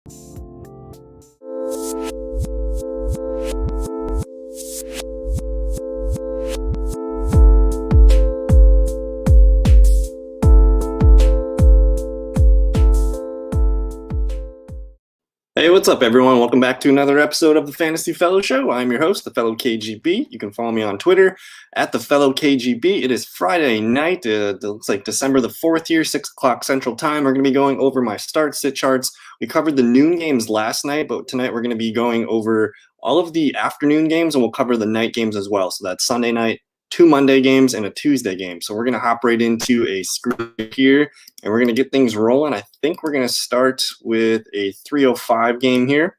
Hey, what's up, everyone? Welcome back to another episode of the Fantasy Fellow Show. I'm your host, the Fellow KGB. You can follow me on Twitter at the Fellow KGB. It is Friday night. It looks like December the 4th here, 6 o'clock Central Time. We're going to be going over my start-sit charts. We covered the noon games last night, but tonight we're going to be going over all of the afternoon games, and we'll cover the night games as well. So that's Sunday night, 2 Monday games, and a Tuesday game. So we're going to hop right into a script here, and we're going to get things rolling. I think we're going to start with a 305 game here.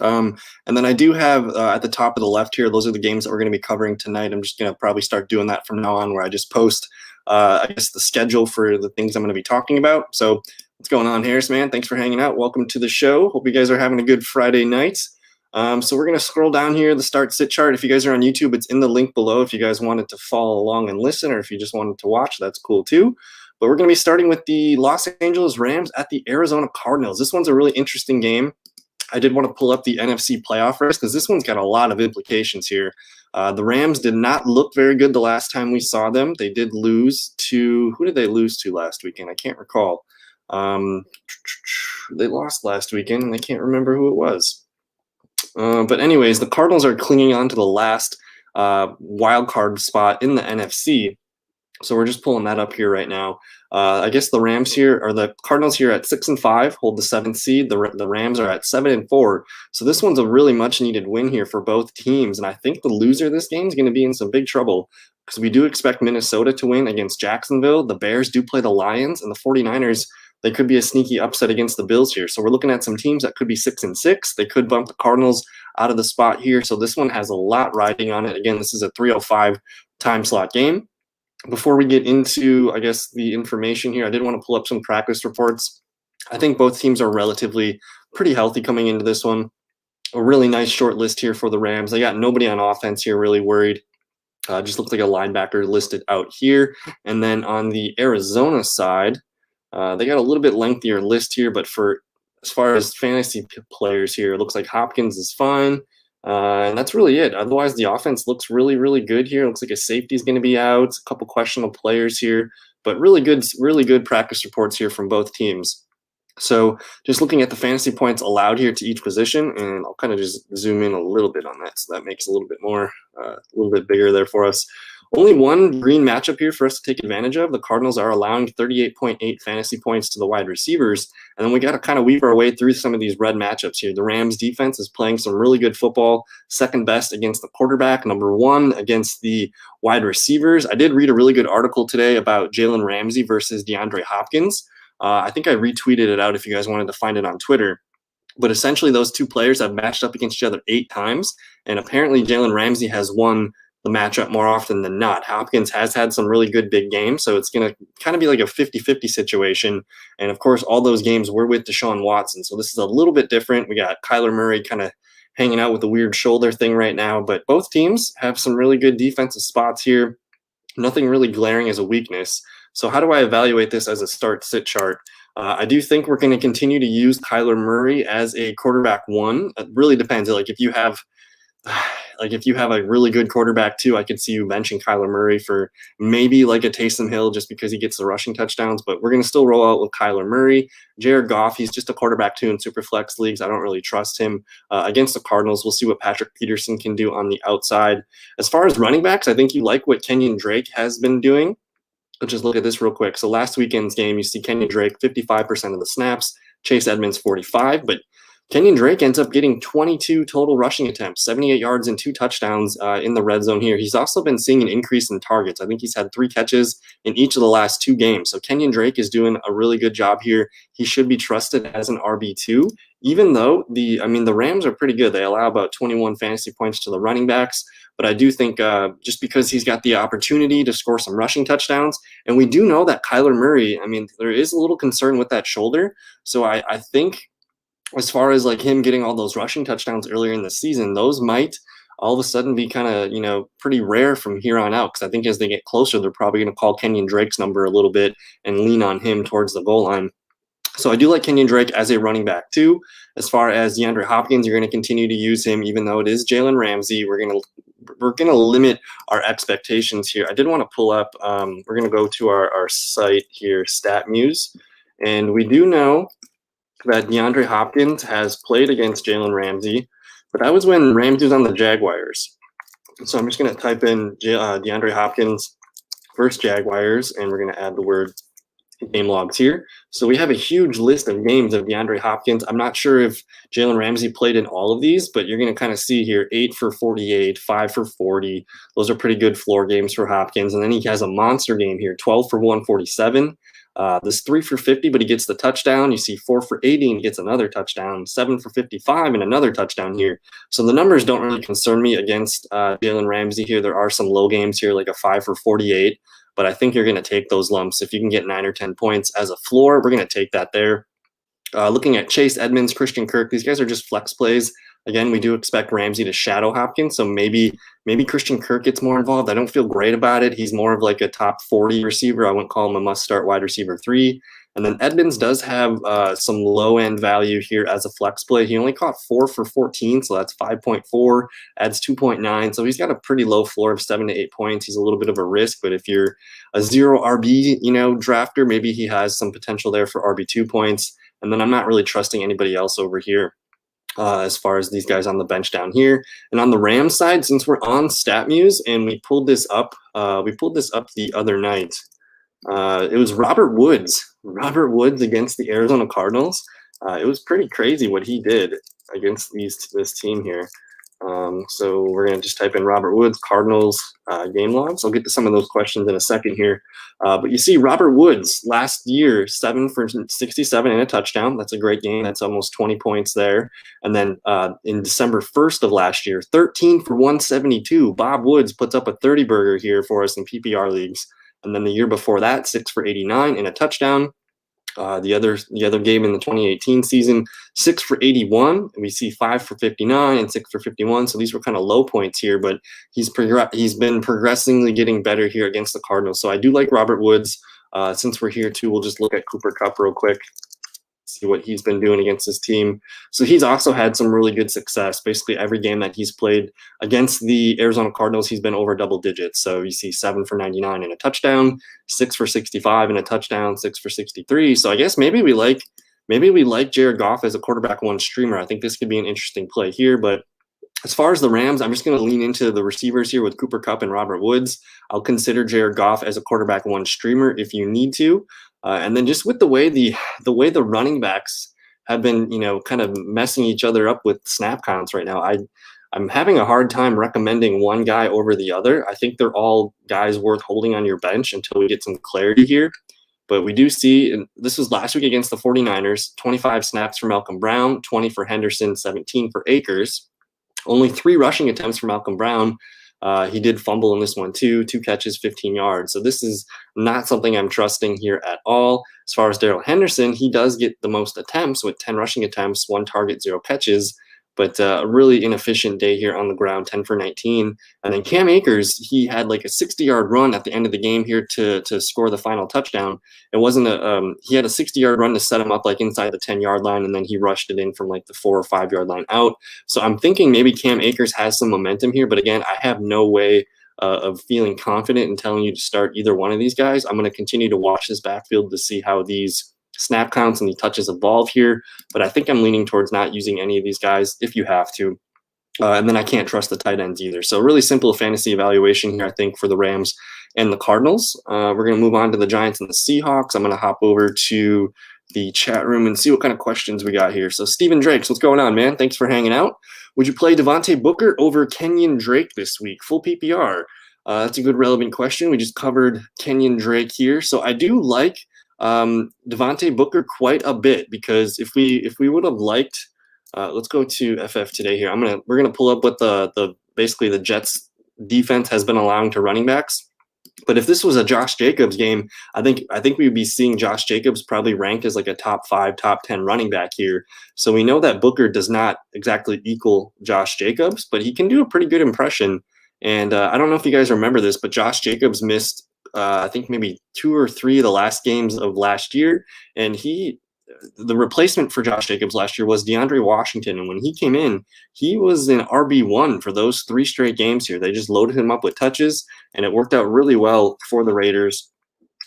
And then I do have at the top of the left here, those are the games that we're going to be covering tonight. I'm just going to probably start doing that from now on, where I just post, I guess, the schedule for the things I'm going to be talking about. So what's going on, Harris, man? Thanks for hanging out. Welcome to the show. Hope you guys are having a good Friday night. So we're going to scroll down here, the start-sit chart. If you guys are on YouTube, it's in the link below. If you guys wanted to follow along and listen, or if you just wanted to watch, that's cool too. But we're going to be starting with the Los Angeles Rams at the Arizona Cardinals. This one's a really interesting game. I did want to pull up the NFC playoff race because this one's got a lot of implications here. The Rams did not look very good the last time we saw them. They did lose to – who did they lose to last weekend? I can't recall. They lost last weekend, and I can't remember who it was. But anyways, the Cardinals are clinging on to the last wild card spot in the NFC. So we're just pulling that up here right now. I guess the Rams here, or the Cardinals here at 6-5, hold the 7th seed. The Rams are at 7-4. So this one's a really much needed win here for both teams. And I think the loser of this game is going to be in some big trouble, because we do expect Minnesota to win against Jacksonville. The Bears do play the Lions, and the 49ers, they could be a sneaky upset against the Bills here. So we're looking at some teams that could be 6-6. They could bump the Cardinals out of the spot here. So this one has a lot riding on it. Again, this is a 3:05 time slot game. Before we get into, I guess, the information here, I did want to pull up some practice reports. I think both teams are relatively pretty healthy coming into this one. A really nice short list here for the Rams. They got nobody on offense here, really worried. Just looks like a linebacker listed out here. And then on the Arizona side, they got a little bit lengthier list here, but for as far as fantasy players here, it looks like Hopkins is fine. And that's really it. Otherwise, the offense looks really, really good here. It looks like a safety is going to be out, a couple questionable players here, but really good practice reports here from both teams. So just looking at the fantasy points allowed here to each position, and I'll kind of just zoom in a little bit on that. So that makes a little bit more, a little bit bigger there for us. Only one green matchup here for us to take advantage of. The Cardinals are allowing 38.8 fantasy points to the wide receivers. And then we got to kind of weave our way through some of these red matchups here. The Rams defense is playing some really good football, second best against the quarterback, number 1 against the wide receivers. I did read a really good article today about Jalen Ramsey versus DeAndre Hopkins. I think I retweeted it out if you guys wanted to find it on Twitter. But essentially, those two players have matched up against each other 8 times. And apparently, Jalen Ramsey has won the matchup more often than not. Hopkins has had some really good big games, so it's going to kind of be like a 50-50 situation. And of course, all those games were with Deshaun Watson, so this is a little bit different. We got Kyler Murray kind of hanging out with a weird shoulder thing right now, but both teams have some really good defensive spots here. Nothing really glaring as a weakness. So how do I evaluate this as a start-sit chart? I do think we're going to continue to use Kyler Murray as a quarterback 1. It really depends. Like if you have a really good quarterback 2, I could see you benching Kyler Murray for maybe like a Taysom Hill just because he gets the rushing touchdowns, but we're going to still roll out with Kyler Murray. Jared Goff, he's just a quarterback 2 in super flex leagues. I don't really trust him against the Cardinals. We'll see what Patrick Peterson can do on the outside. As far as running backs, I think you like what Kenyon Drake has been doing. Let's just look at this real quick. So last weekend's game, you see Kenyon Drake 55% of the snaps, Chase Edmonds 45, but Kenyon Drake ends up getting 22 total rushing attempts, 78 yards and 2 touchdowns in the red zone here. He's also been seeing an increase in targets. I think he's had 3 catches in each of the last 2 games. So Kenyon Drake is doing a really good job here. He should be trusted as an RB2, even though the Rams are pretty good. They allow about 21 fantasy points to the running backs. But I do think just because he's got the opportunity to score some rushing touchdowns, and we do know that Kyler Murray, there is a little concern with that shoulder. So I think as far as like him getting all those rushing touchdowns earlier in the season, those might all of a sudden be kind of, pretty rare from here on out. Because I think as they get closer, they're probably going to call Kenyon Drake's number a little bit and lean on him towards the goal line. So I do like Kenyon Drake as a running back too. As far as DeAndre Hopkins, you're going to continue to use him, even though it is Jalen Ramsey. We're gonna limit our expectations here. I did want to pull up. We're gonna go to our site here, StatMuse, and we do know that DeAndre Hopkins has played against Jalen Ramsey, but that was when Ramsey was on the Jaguars. So I'm just gonna type in DeAndre Hopkins versus Jaguars, and we're gonna add the word game logs here. So we have a huge list of games of DeAndre Hopkins. I'm not sure if Jalen Ramsey played in all of these, but you're going to kind of see here 8 for 48, 5 for 40. Those are pretty good floor games for Hopkins. And then he has a monster game here, 12 for 147. This 3 for 50, but he gets the touchdown. You see 4 for 80 and he gets another touchdown, 7 for 55 and another touchdown here. So the numbers don't really concern me against Jalen Ramsey here. There are some low games here, like a 5 for 48. But I think you're going to take those lumps. If you can get 9 or 10 points as a floor, we're going to take that there. Looking at Chase Edmonds, Christian Kirk, these guys are just flex plays. Again, we do expect Ramsey to shadow Hopkins, so maybe Christian Kirk gets more involved. I don't feel great about it. He's more of like a top 40 receiver. I wouldn't call him a must-start wide receiver 3. And then Edmonds does have some low-end value here as a flex play. He only caught 4 for 14, so that's 5.4, adds 2.9. So he's got a pretty low floor of 7 to 8 points. He's a little bit of a risk, but if you're a 0 RB, drafter, maybe he has some potential there for RB2 points. And then I'm not really trusting anybody else over here as far as these guys on the bench down here. And on the Rams side, since we're on StatMuse and we pulled this up the other night. It was Robert Woods against the Arizona Cardinals. It was pretty crazy what he did against this team here. So we're going to just type in Robert Woods, Cardinals game logs. I'll get to some of those questions in a second here. But you see Robert Woods last year, 7 for 67 and a touchdown. That's a great game. That's almost 20 points there. And then in December 1st of last year, 13 for 172. Bob Woods puts up a 30 burger here for us in PPR leagues. And then the year before that, 6 for 89 and a touchdown. The other game in the 2018 season, 6 for 81. We see 5 for 59 and 6 for 51. So these were kind of low points here, but he's been progressively getting better here against the Cardinals. So I do like Robert Woods. Since we're here too, we'll just look at Cooper Kupp real quick. See what he's been doing against his team. So he's also had some really good success. Basically every game that he's played against the Arizona Cardinals, he's been over double digits. So you see 7 for 99 and a touchdown, 6 for 65 and a touchdown, 6 for 63. So I guess maybe we like Jared Goff as a quarterback 1 streamer. I think this could be an interesting play here. But as far as the Rams, I'm just going to lean into the receivers here with Cooper Kupp and Robert Woods. I'll consider Jared Goff as a quarterback 1 streamer if you need to. And then just with the way the running backs have been, kind of messing each other up with snap counts right now, I'm having a hard time recommending one guy over the other. I think they're all guys worth holding on your bench until we get some clarity here. But we do see, and this was last week against the 49ers, 25 snaps for Malcolm Brown, 20 for Henderson, 17 for Akers. Only 3 rushing attempts for Malcolm Brown. He did fumble in this one too, 2 catches, 15 yards. So this is not something I'm trusting here at all. As far as Darrell Henderson, he does get the most attempts with 10 rushing attempts, 1 target, 0 catches. But a really inefficient day here on the ground, 10 for 19. And then Cam Akers, he had like a 60-yard run at the end of the game here to score the final touchdown. It wasn't he had a 60-yard run to set him up like inside the 10-yard line, and then he rushed it in from like the 4 or 5-yard line out. So I'm thinking maybe Cam Akers has some momentum here, but again, I have no way of feeling confident in telling you to start either one of these guys. I'm going to continue to watch this backfield to see how these snap counts and the touches evolve here, but I think I'm leaning towards not using any of these guys if you have to. And then I can't trust the tight ends either. So really simple fantasy evaluation here, I think, for the Rams and the Cardinals. We're going to move on to the Giants and the Seahawks. I'm going to hop over to the chat room and see what kind of questions we got here. So Stephen Drakes, what's going on, man? Thanks for hanging out. Would you play Devontae Booker over Kenyon Drake this week? Full PPR. That's a good relevant question. We just covered Kenyon Drake here. So I do like Devontae Booker quite a bit, because if we would have liked, let's go to FF today here. We're gonna pull up what the basically the Jets defense has been allowing to running backs. But if this was a Josh Jacobs game, I think we would be seeing Josh Jacobs probably ranked as like a top 5, top 10 running back here. So we know that Booker does not exactly equal Josh Jacobs, but he can do a pretty good impression. And I don't know if you guys remember this, but Josh Jacobs missed I think maybe 2 or 3 of the last games of last year, and he the replacement for Josh Jacobs last year was DeAndre Washington. And when he came in, he was an RB1 for those 3 straight games here. They just loaded him up with touches, and it worked out really well for the Raiders.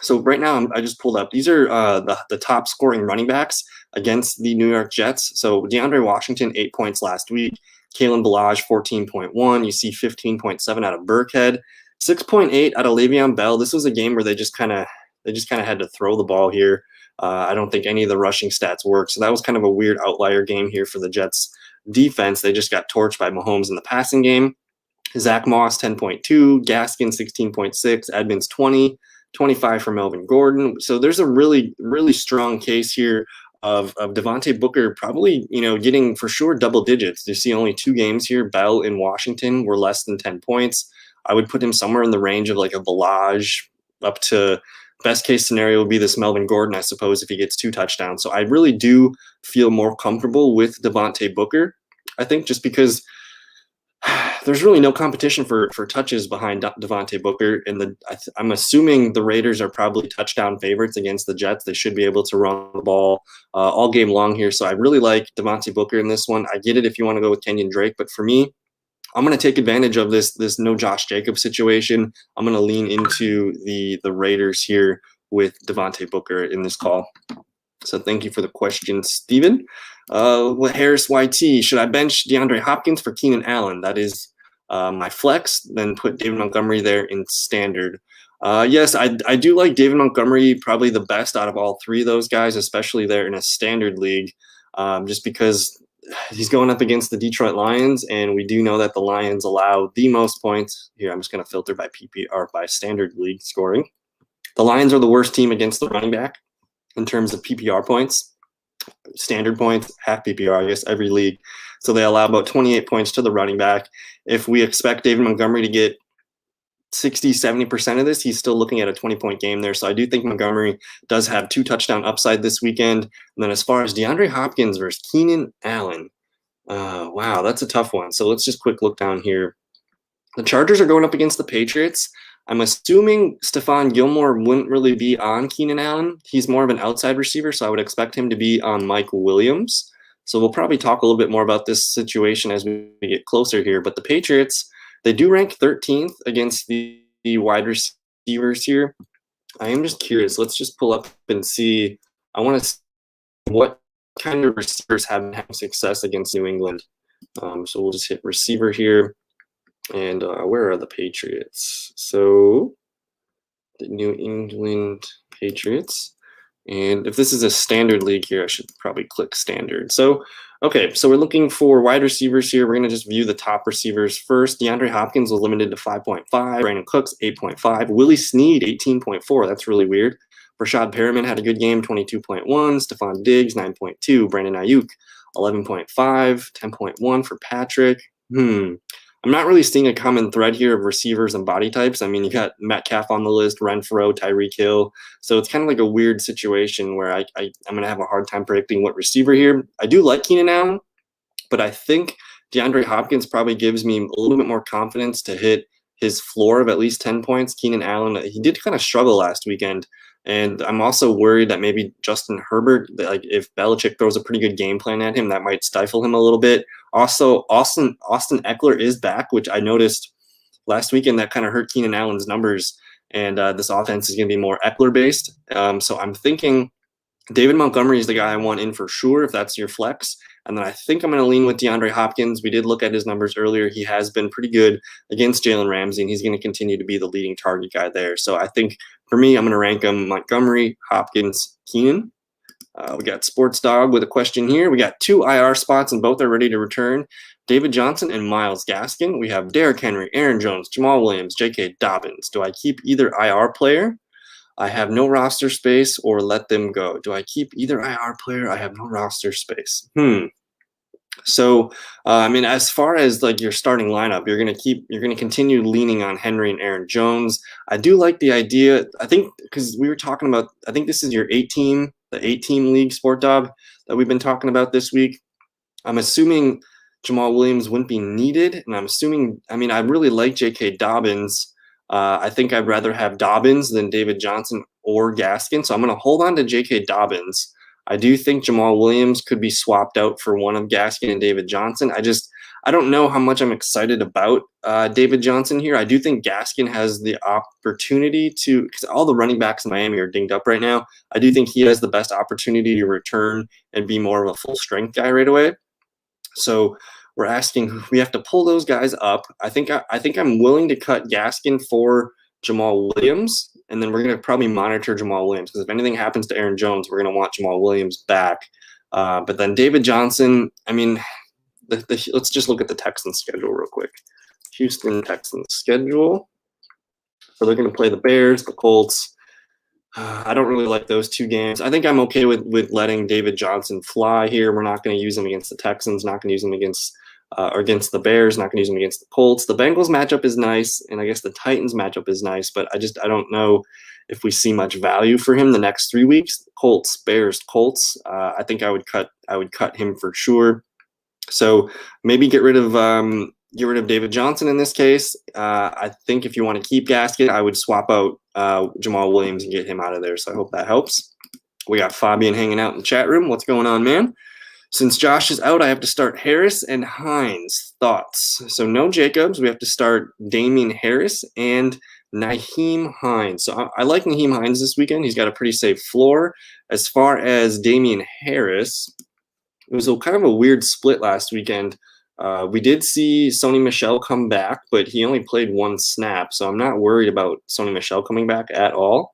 So right now, I just pulled up. These are the top scoring running backs against the New York Jets. So DeAndre Washington, 8 points last week. Kalen Ballage, 14.1. You see 15.7 out of Burkhead. 6.8 out of Le'Veon Bell. This was a game where they just kind of had to throw the ball here. I don't think any of the rushing stats worked. So that was kind of a weird outlier game here for the Jets defense. They just got torched by Mahomes in the passing game. Zach Moss, 10.2. Gaskin, 16.6. Edmonds, 20. 25 for Melvin Gordon. So there's a really, really strong case here of Devontae Booker probably, getting for sure double digits. You see only 2 games here. Bell in Washington were less than 10 points. I would put him somewhere in the range of like a Ballage up to best case scenario would be this Melvin Gordon, I suppose, if he gets 2 touchdowns. So I really do feel more comfortable with Devontae Booker. I think just because there's really no competition for touches behind Devontae Booker. And I'm assuming the Raiders are probably touchdown favorites against the Jets. They should be able to run the ball all game long here. So I really like Devontae Booker in this one. I get it if you want to go with Kenyon Drake, but for me, I'm going to take advantage of this no Josh Jacobs situation. I'm going to lean into the Raiders here with Devontae Booker in this call. So thank you for the question, Steven. Harris YT, should I bench DeAndre Hopkins for Keenan Allen? That is my flex, then put David Montgomery there in standard. Yes, I do like David Montgomery, probably the best out of all 3 of those guys, especially there in a standard league, just because he's going up against the Detroit Lions, and we do know that the Lions allow the most points. Here, I'm just going to filter by PPR, by standard league scoring. The Lions are the worst team against the running back in terms of PPR points, standard points, half PPR, I guess, every league. So they allow about 28 points to the running back. If we expect David Montgomery to get 60, 70% of this, he's still looking at a 20-point game there. So I do think Montgomery does have 2 touchdown upside this weekend. And then as far as DeAndre Hopkins versus Keenan Allen, wow, that's a tough one. So let's just quick look down here. The Chargers are going up against the Patriots. I'm assuming Stephon Gilmore wouldn't really be on Keenan Allen. He's more of an outside receiver, so I would expect him to be on Mike Williams. So we'll probably talk a little bit more about this situation as we get closer here. But the Patriots, they do rank 13th against the wide receivers here. I am just curious. Let's just pull up and see. I want to see what kind of receivers have had success against New England. So we'll just hit receiver here. And where are the Patriots? So the New England Patriots. And if this is a standard league here, I should probably click standard. So, okay, so we're looking for wide receivers here. We're going to just view the top receivers first. DeAndre Hopkins was limited to 5.5. Brandon Cooks, 8.5. Willie Snead, 18.4. That's really weird. Rashad Perriman had a good game, 22.1. Stephon Diggs, 9.2. Brandon Ayuk, 11.5. 10.1 for Patrick. I'm not really seeing a common thread here of receivers and body types. I mean, you got Metcalf on the list, Renfro, Tyreek Hill. So it's kind of like a weird situation where I'm going to have a hard time predicting what receiver here. I do like Keenan Allen, but I think DeAndre Hopkins probably gives me a little bit more confidence to hit his floor of at least 10 points. Keenan Allen, he did kind of struggle last weekend. And I'm also worried that maybe Justin Herbert, like if Belichick throws a pretty good game plan at him, that might stifle him a little bit. Also, Austin Eckler is back, which I noticed last weekend that kind of hurt Keenan Allen's numbers. And this offense is going to be more Eckler-based. So I'm thinking David Montgomery is the guy I want in for sure, if that's your flex. And then I think I'm going to lean with DeAndre Hopkins. We did look at his numbers earlier. He has been pretty good against Jalen Ramsey, and he's going to continue to be the leading target guy there. So I think for me, I'm going to rank him Montgomery, Hopkins, Keenan. We got Sports Dog with a question here. We got 2 IR spots, and both are ready to return. David Johnson and Myles Gaskin. We have Derrick Henry, Aaron Jones, Jamal Williams, J.K. Dobbins. Do I keep either IR player? I have no roster space, or let them go. Do I keep either IR player? I have no roster space. So, I mean, as far as like your starting lineup, you're going to continue leaning on Henry and Aaron Jones. I do like the idea. I think because we were talking about, I think this is your 8-team, the 8-team league, Sport Dog, that we've been talking about this week. I'm assuming Jamal Williams wouldn't be needed. And I'm assuming, I mean, I really like J.K. Dobbins. I think I'd rather have Dobbins than David Johnson or Gaskin. So I'm going to hold on to J.K. Dobbins. I do think Jamal Williams could be swapped out for one of Gaskin and David Johnson. I don't know how much I'm excited about David Johnson here. I do think Gaskin has the opportunity to, because all the running backs in Miami are dinged up right now. I do think he has the best opportunity to return and be more of a full strength guy right away. So we're asking, we have to pull those guys up. I think I'm willing to cut Gaskin for Jamal Williams, and then we're going to probably monitor Jamal Williams, because if anything happens to Aaron Jones, we're going to want Jamal Williams back. But then David Johnson, I mean, let's just look at the Texans schedule real quick. Houston Texans schedule. So they're going to play the Bears, the Colts. I don't really like those two games. I think I'm okay with letting David Johnson fly here. We're not going to use him against the Texans, not going to use him against the Bears, not going to use him against the Colts. The Bengals matchup is nice, and I guess the Titans matchup is nice, but I don't know if we see much value for him the next 3 weeks. Colts, Bears, Colts. I think I would cut him for sure. So maybe get rid of David Johnson in this case. I think if you want to keep Gaskin, I would swap out Jamal Williams and get him out of there. So I hope that helps. We got Fabian hanging out in the chat room. What's going on, man? Since Josh is out, I have to start Harris and Hines. Thoughts? So no Jacobs. We have to start Damian Harris and Nyheim Hines. So I like Nyheim Hines this weekend. He's got a pretty safe floor. As far as Damian Harris, it was kind of a weird split last weekend. We did see Sony Michel come back, but he only played 1 snap, so I'm not worried about Sony Michel coming back at all.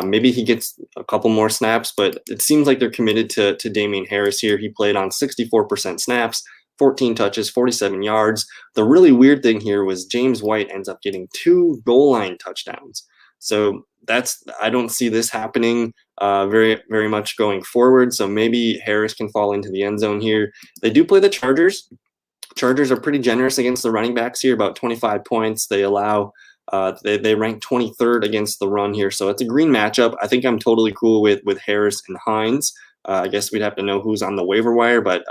Maybe he gets a couple more snaps, but it seems like they're committed to Damian Harris here. He played on 64% snaps, 14 touches, 47 yards. The really weird thing here was James White ends up getting 2 goal line touchdowns. So I don't see this happening very, very much going forward. So maybe Harris can fall into the end zone here. They do play the Chargers. Chargers are pretty generous against the running backs here, about 25 points. They allow, they rank 23rd against the run here. So it's a green matchup. I think I'm totally cool with Harris and Hines. I guess we'd have to know who's on the waiver wire, but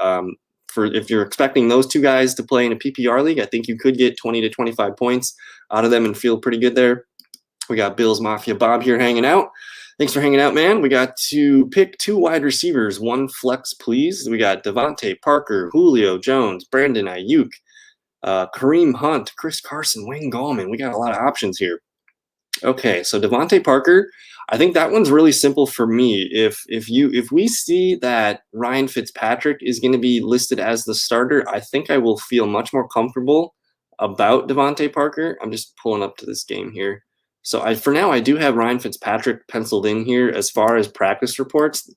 if you're expecting those two guys to play in a PPR league, I think you could get 20 to 25 points out of them and feel pretty good there. We got Bills Mafia Bob here hanging out. Thanks for hanging out, man. We got to pick 2 wide receivers, 1 flex, please. We got Devontae Parker, Julio Jones, Brandon Ayuk, Kareem Hunt, Chris Carson, Wayne Gallman. We got a lot of options here. Okay, so Devontae Parker, I think that one's really simple for me. If we see that Ryan Fitzpatrick is going to be listed as the starter, I think I will feel much more comfortable about Devontae Parker. I'm just pulling up to this game here. So for now, I do have Ryan Fitzpatrick penciled in here. As far as practice reports,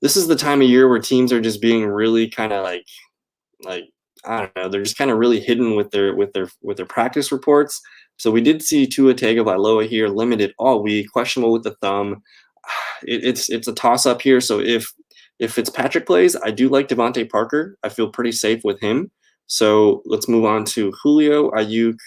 this is the time of year where teams are just being really kind of like I don't know, they're just kind of really hidden with their practice reports. So we did see Tua Tagovailoa here limited all week, questionable with the thumb. It's a toss up here. So if Fitzpatrick plays, I do like Devontae Parker. I feel pretty safe with him. So let's move on to Julio, Ayuk.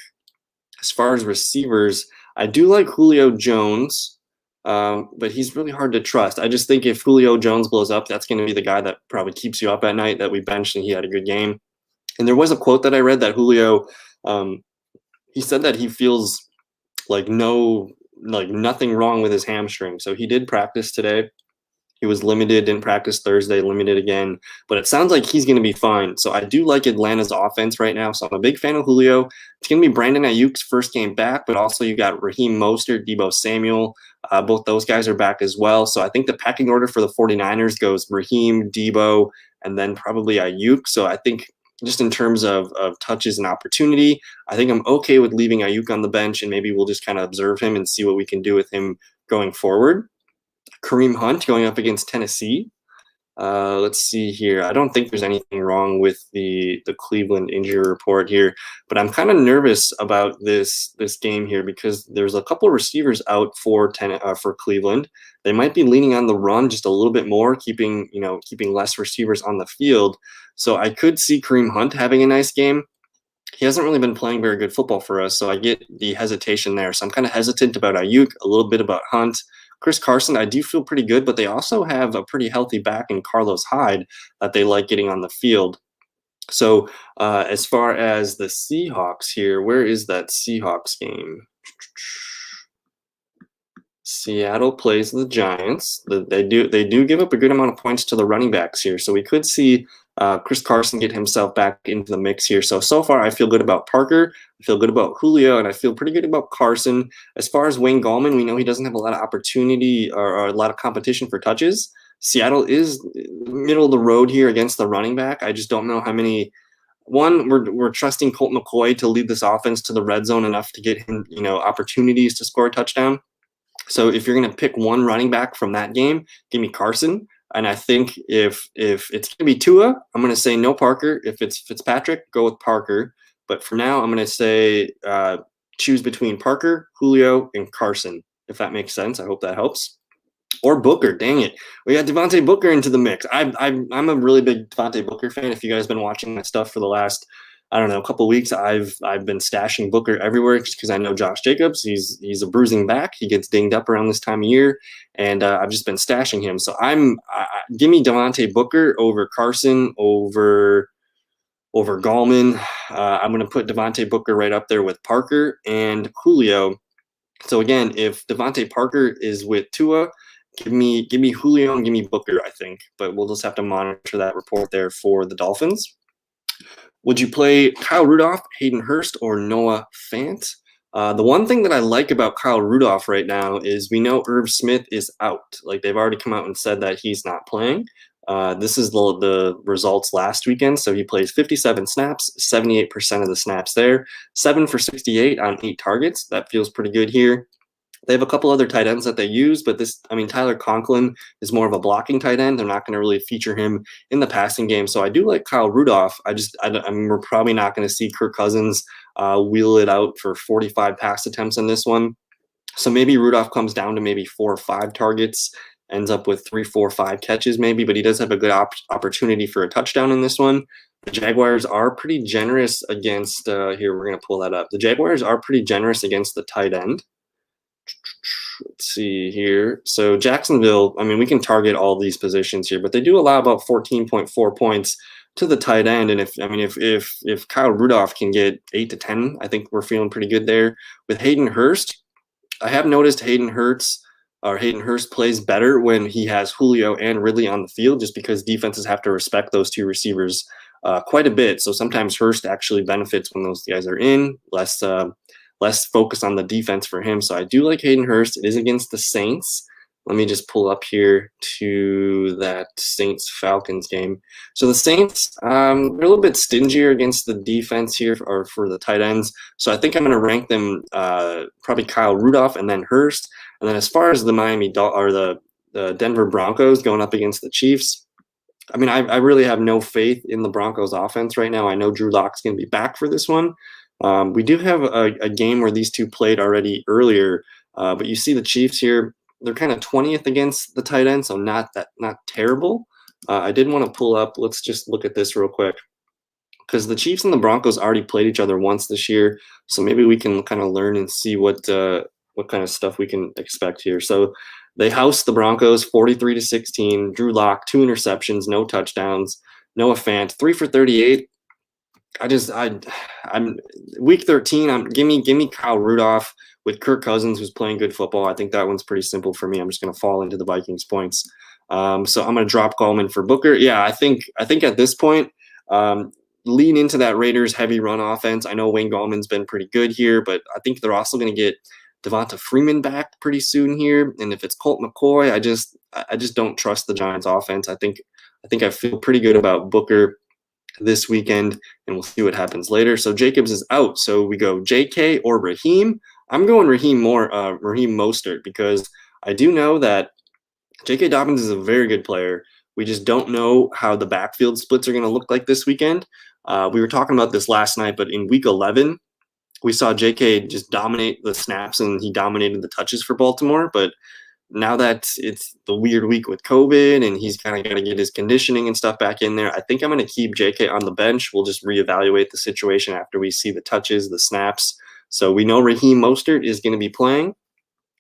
As far as receivers, I do like Julio Jones, but he's really hard to trust. I just think if Julio Jones blows up, that's going to be the guy that probably keeps you up at night that we benched and he had a good game. And there was a quote that I read that Julio, he said that he feels like nothing wrong with his hamstring. So he did practice today. He was limited, didn't practice Thursday, limited again. But it sounds like he's going to be fine. So I do like Atlanta's offense right now. So I'm a big fan of Julio. It's going to be Brandon Ayuk's first game back, but also you got Raheem Mostert, Deebo Samuel. Both those guys are back as well. So I think the pecking order for the 49ers goes Raheem, Deebo, and then probably Ayuk. So I think just in terms of touches and opportunity, I think I'm okay with leaving Ayuk on the bench, and maybe we'll just kind of observe him and see what we can do with him going forward. Kareem Hunt going up against Tennessee. Let's see here. I don't think there's anything wrong with the Cleveland injury report here, but I'm kind of nervous about this game here because there's a couple of receivers out for Cleveland. They might be leaning on the run just a little bit more, keeping less receivers on the field. So I could see Kareem Hunt having a nice game. He hasn't really been playing very good football for us, so I get the hesitation there. So I'm kind of hesitant about Ayuk, a little bit about Hunt. Chris Carson, I do feel pretty good, but they also have a pretty healthy back in Carlos Hyde that they like getting on the field. So as far as the Seahawks here, where is that Seahawks game? Seattle plays the Giants. They do give up a good amount of points to the running backs here, so we could see Chris Carson get himself back into the mix here. So far, I feel good about Parker. I feel good about Julio, and I feel pretty good about Carson. As far as Wayne Gallman, we know he doesn't have a lot of opportunity or a lot of competition for touches. Seattle is middle of the road here against the running back. I just don't know how many. One, we're trusting Colt McCoy to lead this offense to the red zone enough to get him, opportunities to score a touchdown. So if you're going to pick one running back from that game, give me Carson. And I think if it's going to be Tua, I'm going to say no Parker. If it's Fitzpatrick, go with Parker. But for now, I'm going to say choose between Parker, Julio, and Carson, if that makes sense. I hope that helps. Or Booker, dang it. We got Devontae Booker into the mix. I'm a really big Devontae Booker fan. If you guys have been watching my stuff for the last, I don't know, a couple of weeks, I've been stashing Booker everywhere just because I know Josh Jacobs. He's a bruising back. He gets dinged up around this time of year, and I've just been stashing him. So give me Devontae Booker over Carson, over Gallman. I'm going to put Devontae Booker right up there with Parker and Julio. So again, if Devontae Parker is with Tua, give me Julio and give me Booker, I think. But we'll just have to monitor that report there for the Dolphins. Would you play Kyle Rudolph, Hayden Hurst, or Noah Fant? The one thing that I like about Kyle Rudolph right now is we know Irv Smith is out. Like, they've already come out and said that he's not playing. This is the results last weekend. So he plays 57 snaps, 78% of the snaps there, 7 for 68 on 8 targets. That feels pretty good here. They have a couple other tight ends that they use, but Tyler Conklin is more of a blocking tight end. They're not going to really feature him in the passing game. So I do like Kyle Rudolph. We're probably not going to see Kirk Cousins wheel it out for 45 pass attempts in this one. So maybe Rudolph comes down to maybe 4 or 5 targets, ends up with 3, 4, 5 catches maybe, but he does have a good opportunity for a touchdown in this one. The Jaguars are pretty generous against, here, we're going to pull that up. The Jaguars are pretty generous against the tight end. Let's see here. So Jacksonville, we can target all these positions here, but they do allow about 14.4 points to the tight end. And if Kyle Rudolph can get 8 to 10, I think we're feeling pretty good there. With Hayden Hurst, I have noticed Hayden Hurst plays better when he has Julio and Ridley on the field, just because defenses have to respect those two receivers quite a bit. So sometimes Hurst actually benefits when those guys are in, less focus on the defense for him. So I do like Hayden Hurst. It is against the Saints. Let me just pull up here to that Saints-Falcons game. So the Saints, they're a little bit stingier against the defense here or for the tight ends. So I think I'm going to rank them probably Kyle Rudolph and then Hurst. And then as far as the the Denver Broncos going up against the Chiefs, I really have no faith in the Broncos offense right now. I know Drew Lock's going to be back for this one. We do have a game where these two played already earlier, but you see the Chiefs here, they're kind of 20th against the tight end, so not terrible. I did want to pull up, let's just look at this real quick, because the Chiefs and the Broncos already played each other once this year, so maybe we can kind of learn and see what kind of stuff we can expect here. So they housed the Broncos 43-16. Drew Lock, 2 interceptions, no touchdowns. Noah Fant, 3 for 38. I'm week 13. Give me Kyle Rudolph with Kirk Cousins, who's playing good football. I think that one's pretty simple for me. I'm just going to fall into the Vikings points. So I'm going to drop Gallman for Booker. Yeah, I think at this point, lean into that Raiders heavy run offense. I know Wayne Gallman's been pretty good here, but I think they're also going to get Devonta Freeman back pretty soon here. And if it's Colt McCoy, I just don't trust the Giants offense. I think I feel pretty good about Booker this weekend, and we'll see what happens later. So Jacobs is out. So we go JK or Raheem. I'm going Raheem Mostert, because I do know that J.K. Dobbins is a very good player. We just don't know how the backfield splits are going to look like this weekend. We were talking about this last night, but in week 11, we saw J.K. just dominate the snaps, and he dominated the touches for Baltimore. But now that it's the weird week with COVID and he's kind of got to get his conditioning and stuff back in there, I think I'm going to keep JK on the bench. We'll just reevaluate the situation after we see the touches, the snaps. So we know Raheem Mostert is going to be playing.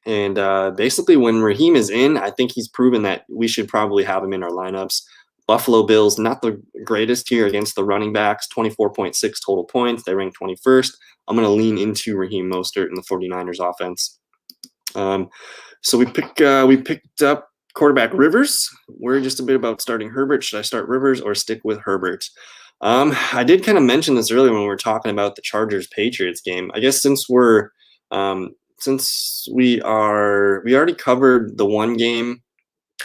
And basically when Raheem is in, I think he's proven that we should probably have him in our lineups. Buffalo Bills, not the greatest here against the running backs, 24.6 total points. They rank 21st. I'm going to lean into Raheem Mostert in the 49ers offense. So we picked up quarterback Rivers. We're just a bit about starting Herbert. Should I start Rivers or stick with Herbert? I did kind of mention this earlier when we were talking about the Chargers Patriots game. I guess since we already covered the one game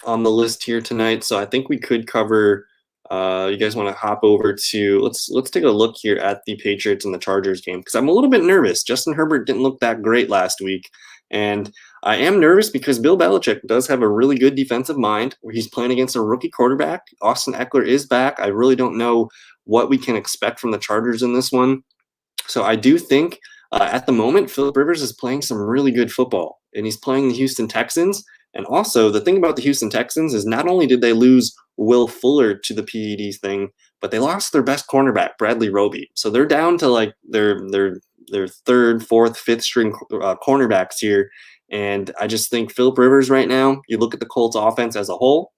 on the list here tonight, so I think we could cover. You guys want to hop over to let's take a look here at the Patriots and the Chargers game because I'm a little bit nervous. Justin Herbert didn't look that great last week, and I am nervous because Bill Belichick does have a really good defensive mind where he's playing against a rookie quarterback. Austin Eckler is back. I really don't know what we can expect from the Chargers in this one. So I do think at the moment, Philip Rivers is playing some really good football, and he's playing the Houston Texans. And also, the thing about the Houston Texans is not only did they lose Will Fuller to the PEDs thing, but they lost their best cornerback, Bradley Roby. So they're down to like their third, fourth, fifth string cornerbacks here. And I just think Philip Rivers right now, you look at the Colts offense as a whole,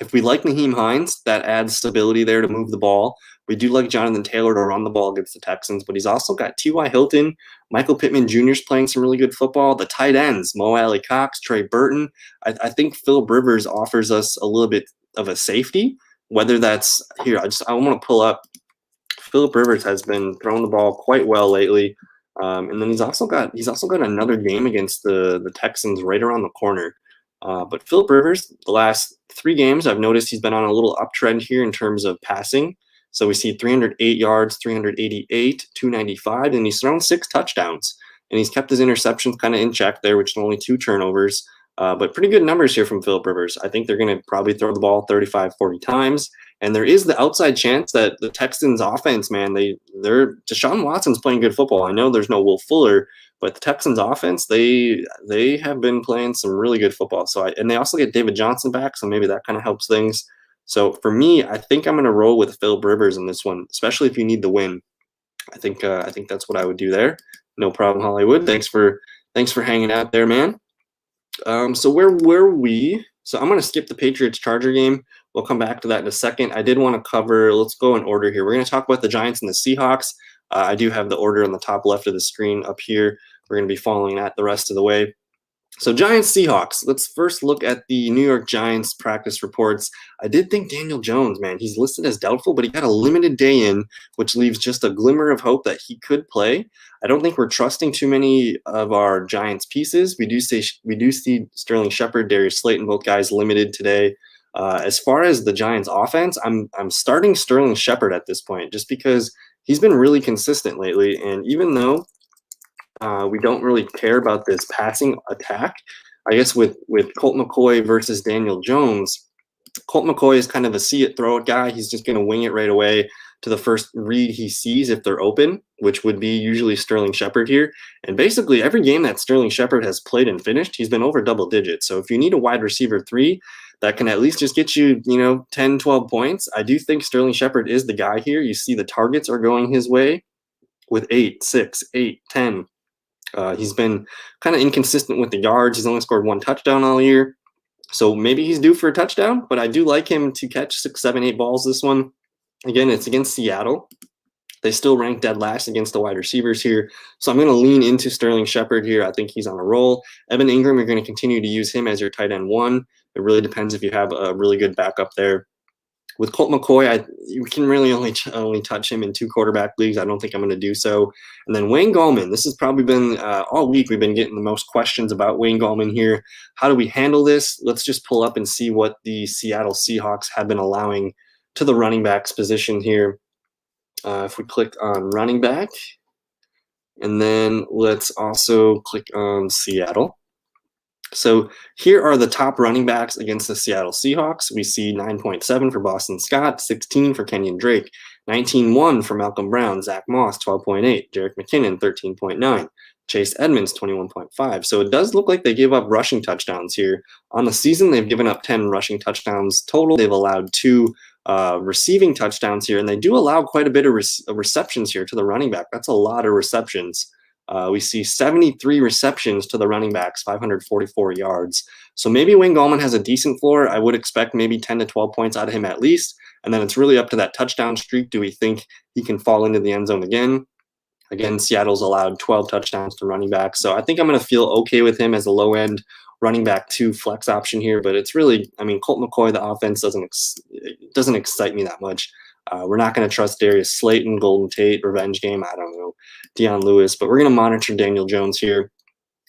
if we like Nyheim Hines, that adds stability there to move the ball. We do like Jonathan Taylor to run the ball against the Texans, but he's also got T.Y. Hilton, Michael Pittman Jr. is playing some really good football. The tight ends, Mo Alley Cox, Trey Burton. I think Philip Rivers offers us a little bit of a safety, whether that's here. I want to pull up. Philip Rivers has been throwing the ball quite well lately. And then he's also got another game against the Texans right around the corner. But Philip Rivers, the last 3 games, I've noticed he's been on a little uptrend here in terms of passing. So we see 308 yards, 388, 295, and he's thrown 6 touchdowns. And he's kept his interceptions kind of in check there, which are only 2 turnovers. But pretty good numbers here from Philip Rivers. I think they're going to probably throw the ball 35, 40 times. And there is the outside chance that the Texans offense, man, Deshaun Watson's playing good football. I know there's no Will Fuller, but the Texans offense, they have been playing some really good football. And they also get David Johnson back, so maybe that kind of helps things. So for me, I think I'm going to roll with Philip Rivers in this one, especially if you need the win. I think that's what I would do there. No problem, Hollywood. Thanks for hanging out there, man. So where were we? So I'm going to skip the Patriots-Charger game. We'll come back to that in a second. I did want to cover, let's go in order here. We're going to talk about the Giants and the Seahawks. I do have the order on the top left of the screen up here. We're going to be following that the rest of the way. So Giants-Seahawks. Let's first look at the New York Giants practice reports. I did think Daniel Jones, man, he's listed as doubtful, but he got a limited day in, which leaves just a glimmer of hope that he could play. I don't think we're trusting too many of our Giants pieces. We do see Sterling Shepard, Darius Slayton, both guys limited today. As far as the Giants offense, I'm starting Sterling Shepard at this point just because he's been really consistent lately. And even though we don't really care about this passing attack, I guess with Colt McCoy versus Daniel Jones, Colt McCoy is kind of a see it, throw it guy. He's just going to wing it right away to the first read he sees if they're open, which would be usually Sterling Shepard here. And basically every game that Sterling Shepard has played and finished, he's been over double digits. So if you need a wide receiver 3 that can at least just get you, 10, 12 points, I do think Sterling Shepard is the guy here. You see the targets are going his way with 8, 6, 8, 10. He's been kind of inconsistent with the yards. He's only scored 1 touchdown all year. So maybe he's due for a touchdown, but I do like him to catch 6, 7, 8 balls this one. Again, it's against Seattle. They still rank dead last against the wide receivers here. So I'm going to lean into Sterling Shepard here. I think he's on a roll. Evan Ingram, you're going to continue to use him as your tight end 1. It really depends if you have a really good backup there. With Colt McCoy, you can really only touch him in 2 quarterback leagues. I don't think I'm going to do so. And then Wayne Gallman. This has probably been all week we've been getting the most questions about Wayne Gallman here. How do we handle this? Let's just pull up and see what the Seattle Seahawks have been allowing to the running backs position here. If we click on running back, and then let's also click on Seattle. So here are the top running backs against the Seattle Seahawks. We see 9.7 for Boston Scott, 16 for Kenyon Drake, 19.1 for Malcolm Brown, Zach Moss, 12.8, Jerick McKinnon, 13.9, Chase Edmonds, 21.5. So it does look like they give up rushing touchdowns here. On the season, they've given up 10 rushing touchdowns total. They've allowed 2 receiving touchdowns here, and they do allow quite a bit of receptions here to the running back. That's a lot of receptions. We see 73 receptions to the running backs, 544 yards. So maybe Wayne Gallman has a decent floor. I would expect maybe 10 to 12 points out of him at least. And then it's really up to that touchdown streak. Do we think he can fall into the end zone again? Again, Seattle's allowed 12 touchdowns to running backs. So I think I'm going to feel okay with him as a low-end running back 2 flex option here, but it's really, I mean, Colt McCoy, the offense doesn't excite me that much. We're not going to trust Darius Slayton, Golden Tate, revenge game. I don't know, Deion Lewis, but we're going to monitor Daniel Jones here.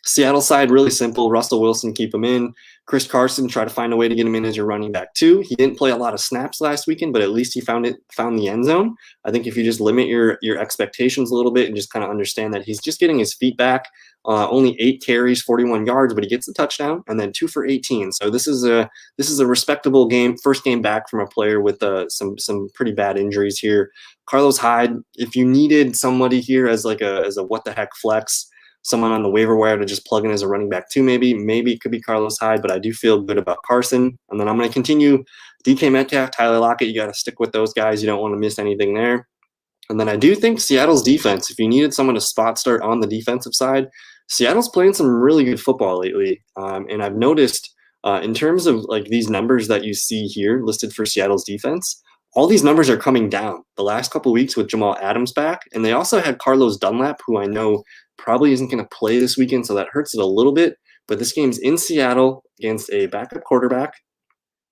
Seattle side, really simple. Russell Wilson, keep him in. Chris Carson, try to find a way to get him in as your running back too. He didn't play a lot of snaps last weekend, but at least he found the end zone. I think if you just limit your expectations a little bit and just kind of understand that he's just getting his feet back, only 8 carries, 41 yards, but he gets a touchdown and then 2 for 18. So this is a respectable game, first game back from a player with some pretty bad injuries here. Carlos Hyde, if you needed somebody here as a what the heck flex, someone on the waiver wire to just plug in as a running back too, maybe it could be Carlos Hyde, but I do feel good about Carson. And then I'm going to continue DK Metcalf, Tyler Lockett. You got to stick with those guys. You don't want to miss anything there. And then I do think Seattle's defense, if you needed someone to spot start on the defensive side, Seattle's playing some really good football lately. And I've noticed in terms of like these numbers that you see here listed for Seattle's defense, all these numbers are coming down the last couple of weeks with Jamal Adams back. And they also had Carlos Dunlap, who I know probably isn't going to play this weekend, so that hurts it a little bit. But this game's in Seattle against a backup quarterback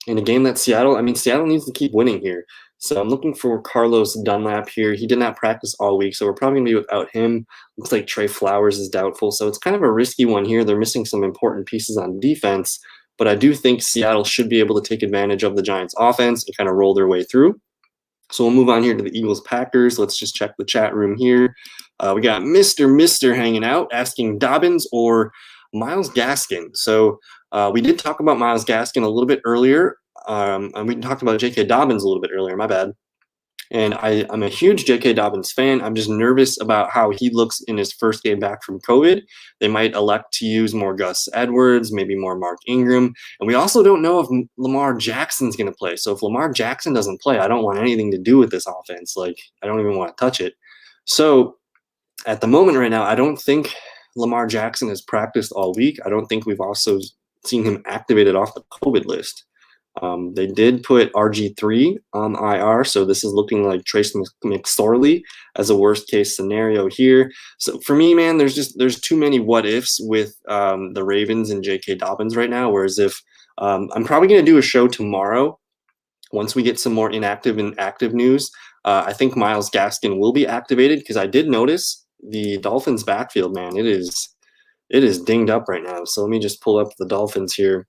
in a game that Seattle needs to keep winning here. So I'm looking for Carlos Dunlap here. He did not practice all week, so we're probably going to be without him. Looks like Trey Flowers is doubtful, so it's kind of a risky one here. They're missing some important pieces on defense, but I do think Seattle should be able to take advantage of the Giants' offense and kind of roll their way through. So we'll move on here to the Eagles-Packers. Let's just check the chat room here. We got Mr. hanging out, asking Dobbins or Myles Gaskin. So we did talk about Myles Gaskin a little bit earlier. And we talked about J.K. Dobbins a little bit earlier, my bad. And I'm a huge J.K. Dobbins fan. I'm just nervous about how he looks in his first game back from COVID. They might elect to use more Gus Edwards, maybe more Mark Ingram. And we also don't know if Lamar Jackson's going to play. So if Lamar Jackson doesn't play, I don't want anything to do with this offense. Like, I don't even want to touch it. So at the moment right now, I don't think Lamar Jackson has practiced all week. I don't think we've also seen him activated off the COVID list. They did put RG3 on IR, so this is looking like Trace McSorley as a worst case scenario here. So for me, man, there's too many what ifs with the Ravens and J.K. Dobbins right now. Whereas if I'm probably going to do a show tomorrow once we get some more inactive and active news. I think Myles Gaskin will be activated because I did notice the Dolphins backfield, man. It is dinged up right now. So let me just pull up the Dolphins here.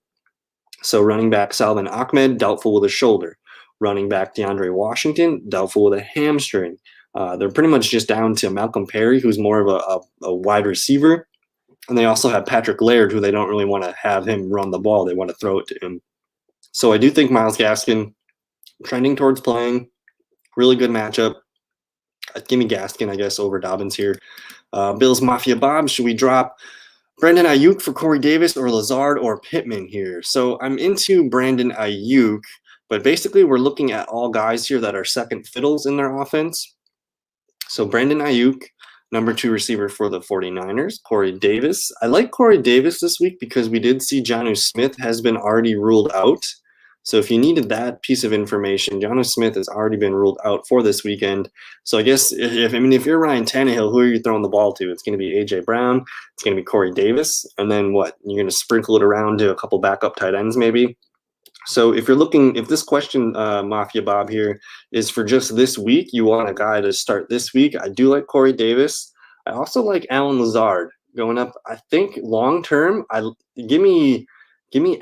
So running back Salvin Ahmed, doubtful with a shoulder. Running back DeAndre Washington, doubtful with a hamstring. They're pretty much just down to Malcolm Perry, who's more of a wide receiver. And they also have Patrick Laird, who they don't really want to have him run the ball. They want to throw it to him. So I do think Myles Gaskin trending towards playing. Really good matchup. Give me Gaskin, I guess, over Dobbins here. Bills Mafia Bob, should we drop Brandon Ayuk for Corey Davis or Lazard or Pittman here? So I'm into Brandon Ayuk, but basically we're looking at all guys here that are second fiddles in their offense. So Brandon Ayuk, number 2 receiver for the 49ers. Corey Davis. I like Corey Davis this week because we did see Jonnu Smith has been already ruled out. So if you needed that piece of information, Jonnu Smith has already been ruled out for this weekend. So I guess if you're Ryan Tannehill, who are you throwing the ball to? It's going to be A.J. Brown. It's going to be Corey Davis. And then what? You're going to sprinkle it around to a couple backup tight ends maybe. So if this question, Mafia Bob here, is for just this week, you want a guy to start this week, I do like Corey Davis. I also like Allen Lazard going up. I think long-term, give me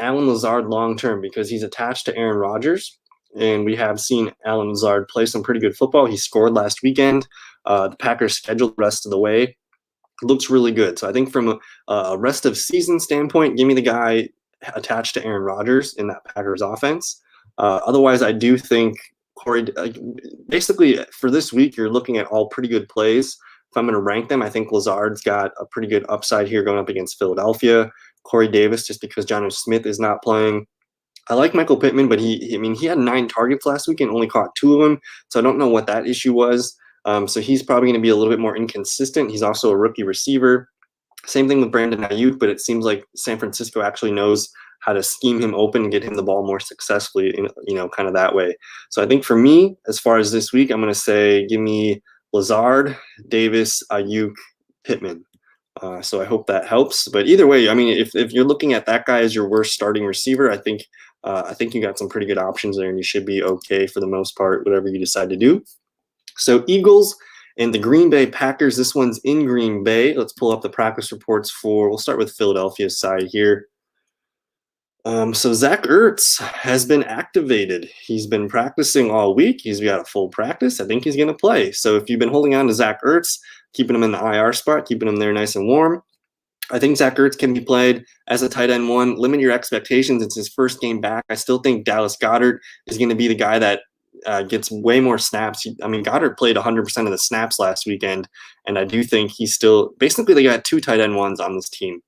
Allen Lazard long-term because he's attached to Aaron Rodgers, and we have seen Allen Lazard play some pretty good football. He scored last weekend. The Packers scheduled the rest of the way. It looks really good. So I think from a rest of season standpoint, give me the guy attached to Aaron Rodgers in that Packers offense. Otherwise, I do think Corey, basically for this week, you're looking at all pretty good plays. If I'm going to rank them, I think Lazard's got a pretty good upside here going up against Philadelphia. Corey Davis, just because Jonnu Smith is not playing. I like Michael Pittman, but he had 9 targets last week and only caught 2 of them. So I don't know what that issue was. So he's probably going to be a little bit more inconsistent. He's also a rookie receiver. Same thing with Brandon Ayuk, but it seems like San Francisco actually knows how to scheme him open and get him the ball more successfully, kind of that way. So I think for me, as far as this week, I'm going to say give me Lazard, Davis, Ayuk, Pittman. So I hope that helps. But either way, I mean, if you're looking at that guy as your worst starting receiver, I think you got some pretty good options there, and you should be okay for the most part, whatever you decide to do. So Eagles and the Green Bay Packers. This one's in Green Bay. Let's pull up the practice reports we'll start with Philadelphia's side here. So Zach Ertz has been activated. He's been practicing all week. He's got a full practice. I think he's going to play. So if you've been holding on to Zach Ertz, keeping him in the IR spot, keeping him there nice and warm, I think Zach Ertz can be played as a tight end one. Limit your expectations. It's his first game back. I still think Dallas Goedert is going to be the guy that gets way more snaps. I mean, Goddard played 100% of the snaps last weekend, and I do think he's still basically they got 2 tight end ones on this team.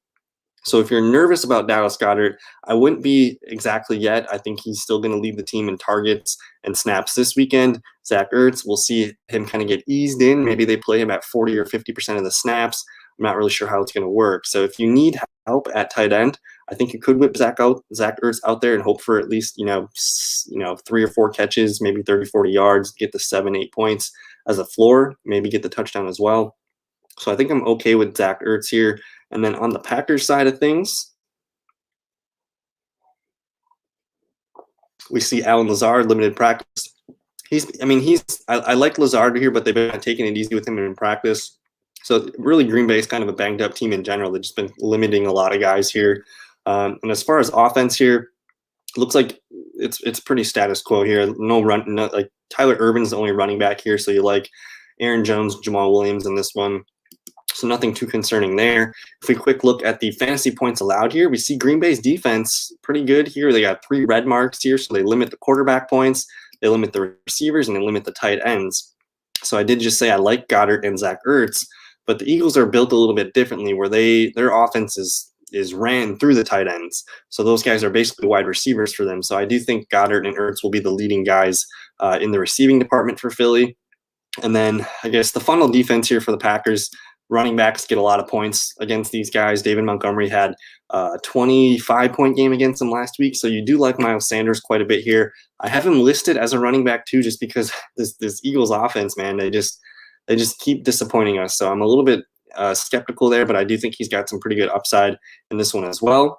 So if you're nervous about Dallas Goedert, I wouldn't be exactly yet. I think he's still going to lead the team in targets and snaps this weekend. Zach Ertz, we'll see him kind of get eased in. Maybe they play him at 40 or 50% of the snaps. I'm not really sure how it's going to work. So if you need help at tight end, I think you could whip Zach Ertz out there and hope for at least 3 or 4 catches, maybe 30, 40 yards, get the 7, 8 points as a floor, maybe get the touchdown as well. So I think I'm okay with Zach Ertz here. And then on the Packers side of things, we see Allen Lazard, limited practice. I like Lazard here, but they've been taking it easy with him in practice. So really Green Bay is kind of a banged up team in general. They've just been limiting a lot of guys here. And as far as offense here, it looks like it's pretty status quo here. Like Tyler Urban's the only running back here. So you like Aaron Jones, Jamal Williams in this one. So nothing too concerning there. If we quick look at the fantasy points allowed here, we see Green Bay's defense pretty good here. They got 3 red marks here, so they limit the quarterback points, they limit the receivers, and they limit the tight ends. So I did just say I like Goddard and Zach Ertz, but the Eagles are built a little bit differently where their offense is ran through the tight ends. So those guys are basically wide receivers for them. So I do think Goddard and Ertz will be the leading guys in the receiving department for Philly. And then I guess the funnel defense here for the Packers, running backs get a lot of points against these guys. David Montgomery had a 25-point game against them last week. So you do like Miles Sanders quite a bit here. I have him listed as a running back too, just because this Eagles offense, man, they just keep disappointing us. So I'm a little bit skeptical there, but I do think he's got some pretty good upside in this one as well.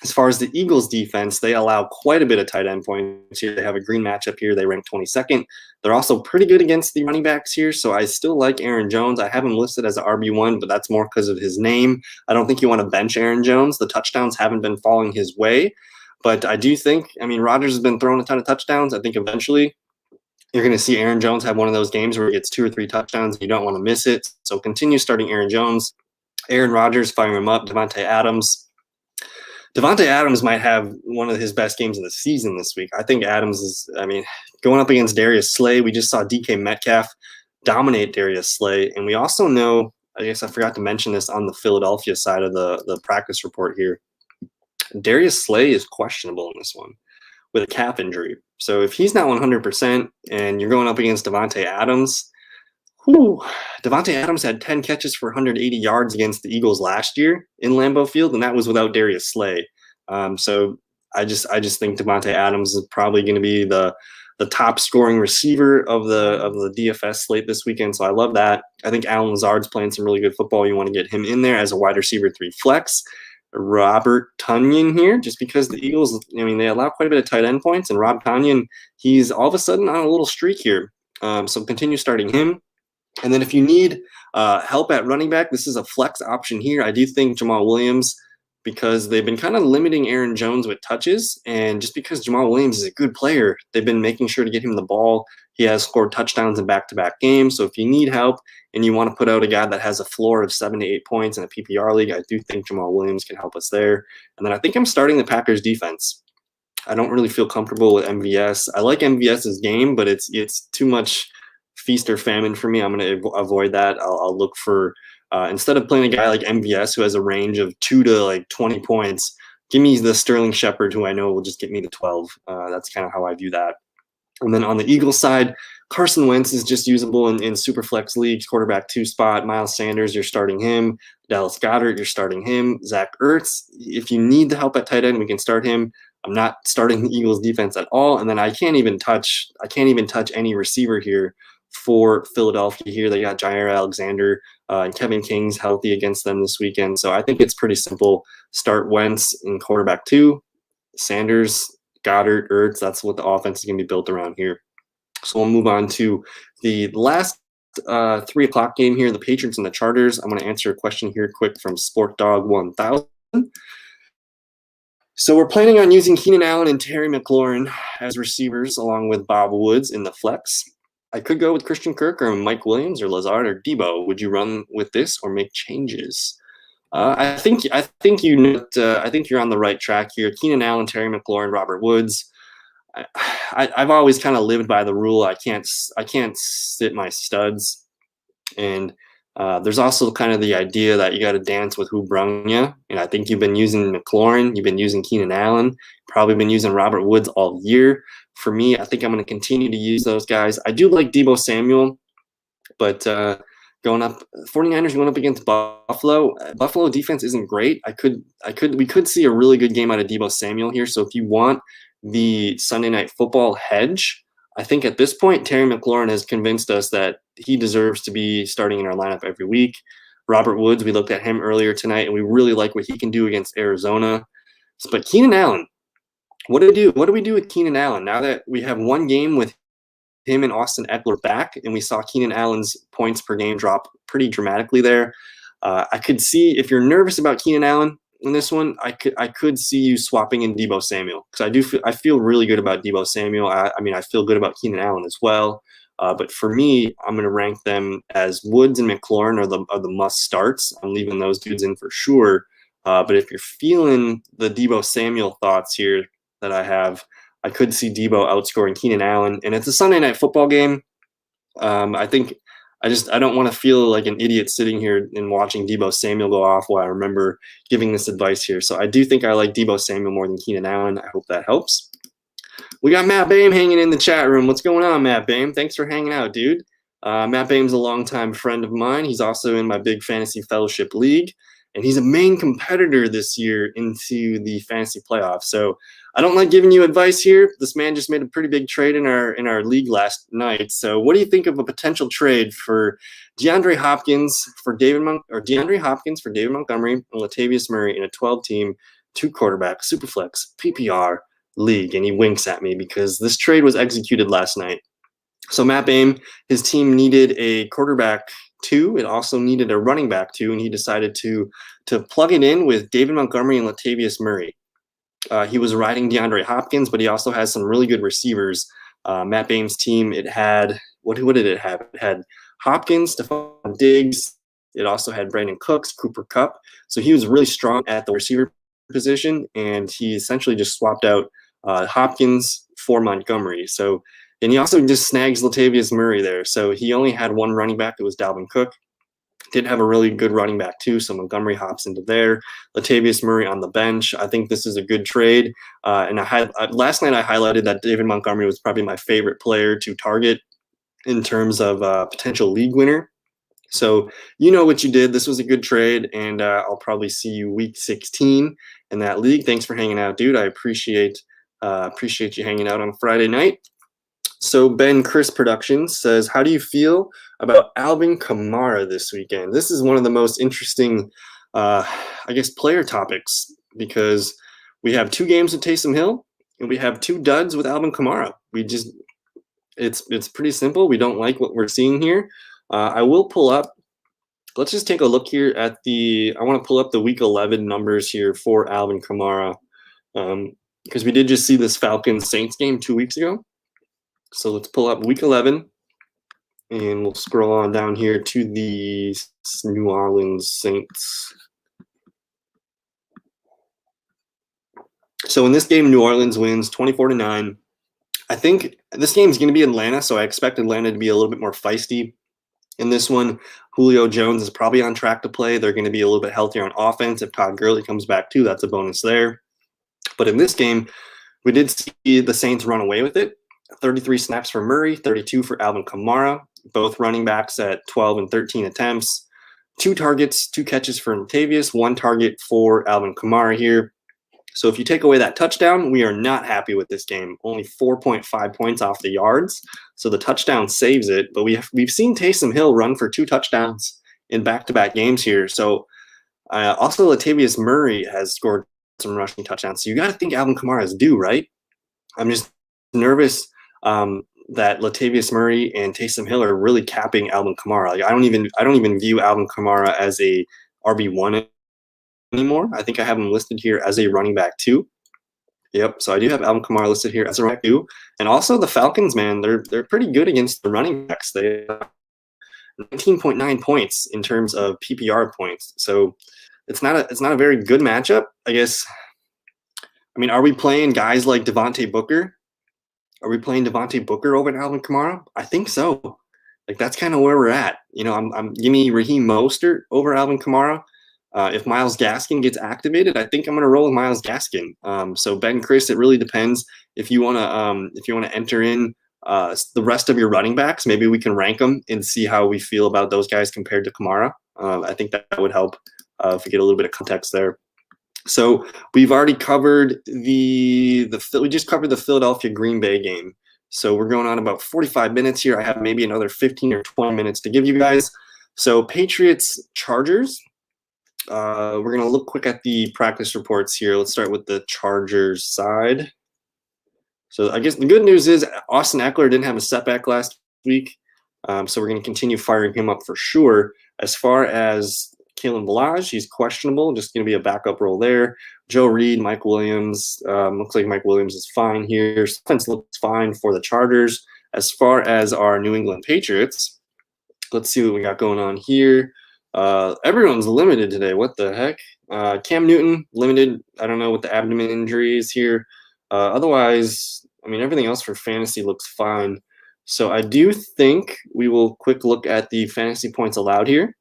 As far as the Eagles defense, they allow quite a bit of tight end points here. They have a green matchup here. They rank 22nd. They're also pretty good against the running backs here, so I still like Aaron Jones. I have him listed as an RB1, but that's more because of his name. I don't think you want to bench Aaron Jones. The touchdowns haven't been falling his way, but I do think, Rodgers has been throwing a ton of touchdowns. I think eventually you're going to see Aaron Jones have one of those games where he gets 2 or 3 touchdowns. You don't want to miss it, so continue starting Aaron Jones. Aaron Rodgers, fire him up. Davante Adams might have one of his best games of the season this week. I think Adams is, going up against Darius Slay. We just saw DK Metcalf dominate Darius Slay. And we also know, I guess I forgot to mention this on the Philadelphia side of the practice report here. Darius Slay is questionable in this one with a calf injury. So if he's not 100% and you're going up against Davante Adams, Davante Adams had 10 catches for 180 yards against the Eagles last year in Lambeau Field, and that was without Darius Slay. So I just think Davante Adams is probably going to be the top scoring receiver of the DFS slate this weekend. So I love that. I think Allen Lazard's playing some really good football. You want to get him in there as a wide receiver 3 flex. Robert Tonyan here, just because the Eagles, they allow quite a bit of tight end points, and Rob Tonyan, he's all of a sudden on a little streak here. So continue starting him. And then if you need help at running back, this is a flex option here. I do think Jamal Williams, because they've been kind of limiting Aaron Jones with touches, and just because Jamal Williams is a good player, they've been making sure to get him the ball. He has scored touchdowns in back-to-back games. So if you need help and you want to put out a guy that has a floor of 7 to 8 points in a PPR league, I do think Jamal Williams can help us there. And then I think I'm starting the Packers defense. I don't really feel comfortable with MVS. I like MVS's game, but it's too much feast or famine for me. I'm going to avoid that. I'll look for instead of playing a guy like MVS who has a range of 2 to 20 points, give me the Sterling Shepard who I know will just get me to 12. That's kind of how I view that. And then on the Eagles side, Carson Wentz is just usable in super flex leagues, quarterback 2 spot. Miles Sanders, you're starting him. Dallas Goedert, you're starting him. Zach Ertz, if you need the help at tight end, we can start him. I'm not starting the Eagles defense at all. And then I can't even touch any receiver here for Philadelphia here. They got Jair Alexander and Kevin King's healthy against them this weekend. So I think it's pretty simple. Start Wentz in quarterback 2, Sanders, Goddard, Ertz. That's what the offense is going to be built around here. So we'll move on to the last 3 o'clock game here, the Patriots and the Chargers. I'm going to answer a question here quick from SportDog1000. So we're planning on using Keenan Allen and Terry McLaurin as receivers along with Bob Woods in the flex. I could go with Christian Kirk or Mike Williams or Lazard or Debo. Would you run with this or make changes? I think you're on the right track here. Keenan Allen, Terry McLaurin, Robert Woods. I've always kind of lived by the rule I can't sit my studs, and there's also kind of the idea that you got to dance with who brung you. And I think you've been using McLaurin, you've been using Keenan Allen, probably been using Robert Woods all year. For me, I think I'm going to continue to use those guys. I do like Deebo Samuel, but going up, 49ers going up against Buffalo. Buffalo defense isn't great. We could see a really good game out of Deebo Samuel here. So if you want the Sunday Night Football hedge, I think at this point, Terry McLaurin has convinced us that he deserves to be starting in our lineup every week. Robert Woods, we looked at him earlier tonight, and we really like what he can do against Arizona. But Keenan Allen, what do we do with Keenan Allen now that we have one game with him and Austin Eckler back, and we saw Keenan Allen's points per game drop pretty dramatically there? I could see if you're nervous about Keenan Allen in this one, I could see you swapping in Deebo Samuel, because I feel really good about Deebo Samuel. I feel good about Keenan Allen as well. But for me, I'm going to rank them as Woods and McLaurin are the must starts. I'm leaving those dudes in for sure. But if you're feeling the Deebo Samuel thoughts here that I have, I could see Deebo outscoring Keenan Allen, and it's a Sunday Night Football game. I don't want to feel like an idiot sitting here and watching Deebo Samuel go off while I remember giving this advice here. So I do think I like Deebo Samuel more than Keenan Allen. I hope that helps. We got Matt Boehm hanging in the chat room. What's going on, Matt Boehm? Thanks for hanging out, dude. Matt Boehm's a longtime friend of mine. He's also in my big fantasy fellowship league, and he's a main competitor this year into the fantasy playoffs. So I don't like giving you advice here. This man just made a pretty big trade in our league last night. So what do you think of a potential trade for DeAndre Hopkins for David Montgomery and Latavius Murray in a 12-team, 2-quarterback Superflex PPR league? And he winks at me because this trade was executed last night. So Matt Boehm, his team needed a quarterback 2. It also needed a running back 2, and he decided to plug it in with David Montgomery and Latavius Murray. He was riding DeAndre Hopkins, but he also has some really good receivers. Matt Boehm's team, it had what did it have? It had Hopkins, Stephon Diggs. It also had Brandon Cooks, Cooper Kupp. So he was really strong at the receiver position, and he essentially just swapped out Hopkins for Montgomery. And he also just snags Latavius Murray there. So he only had one running back. It was Dalvin Cook. Did have a really good running back too, so Montgomery hops into there. Latavius Murray on the bench. I think this is a good trade. Last night I highlighted that David Montgomery was probably my favorite player to target in terms of potential league winner. So you know what you did. This was a good trade, and I'll probably see you week 16 in that league. Thanks for hanging out, dude. I appreciate you hanging out on Friday night. So Ben Chris Productions says, how do you feel about Alvin Kamara this weekend? This is one of the most interesting, player topics, because we have 2 games with Taysom Hill and we have 2 duds with Alvin Kamara. It's pretty simple. We don't like what we're seeing here. I will pull up. Let's just take a look here at I want to pull up the week 11 numbers here for Alvin Kamara, because we did just see this Falcons Saints game 2 weeks ago. So let's pull up week 11, and we'll scroll on down here to the New Orleans Saints. So in this game, New Orleans wins 24-9. I think this game is going to be Atlanta, so I expect Atlanta to be a little bit more feisty in this one. Julio Jones is probably on track to play. They're going to be a little bit healthier on offense. If Todd Gurley comes back too, that's a bonus there. But in this game, we did see the Saints run away with it. 33 snaps for Murray, 32 for Alvin Kamara, both running backs at 12 and 13 attempts. 2 targets, 2 catches for Latavius, 1 target for Alvin Kamara here. So if you take away that touchdown, we are not happy with this game. Only 4.5 points off the yards. So the touchdown saves it. But we've seen Taysom Hill run for 2 touchdowns in back-to-back games here. So also Latavius Murray has scored some rushing touchdowns. So you got to think Alvin Kamara is due, right? I'm just nervous that Latavius Murray and Taysom Hill are really capping Alvin Kamara. Like I don't even view Alvin Kamara as a RB1 anymore. I think I have him listed here as a running back 2. Yep. So I do have Alvin Kamara listed here as a running back 2. And also the Falcons, man, they're pretty good against the running backs. They 19.9 points in terms of PPR points. So it's not a very good matchup, I guess. I mean, are we playing guys like Devontae Booker? Are we playing Devontae Booker over Alvin Kamara? I think so. Like that's kind of where we're at. You know, I'm give me Raheem Mostert over Alvin Kamara. If Myles Gaskin gets activated, I think I'm going to roll with Myles Gaskin. So Ben, Chris, it really depends. If you want to enter in the rest of your running backs, maybe we can rank them and see how we feel about those guys compared to Kamara. I think that would help if we get a little bit of context there. So we've already covered we just covered the Philadelphia Green Bay game. So we're going on about 45 minutes here. I have maybe another 15 or 20 minutes to give you guys. So Patriots Chargers. We're going to look quick at the practice reports here. Let's start with the Chargers side. So I guess the good news is Austin Eckler didn't have a setback last week. So we're going to continue firing him up for sure. As far as Kalen Ballage, he's questionable, just going to be a backup role there. Joe Reed, Mike Williams, looks like Mike Williams is fine here. Offense looks fine for the Chargers. As far as our New England Patriots, let's see what we got going on here. Everyone's limited today. What the heck? Cam Newton, limited. I don't know what the abdomen injury is here. Otherwise, I mean, everything else for fantasy looks fine. So I do think we will quick look at the fantasy points allowed here.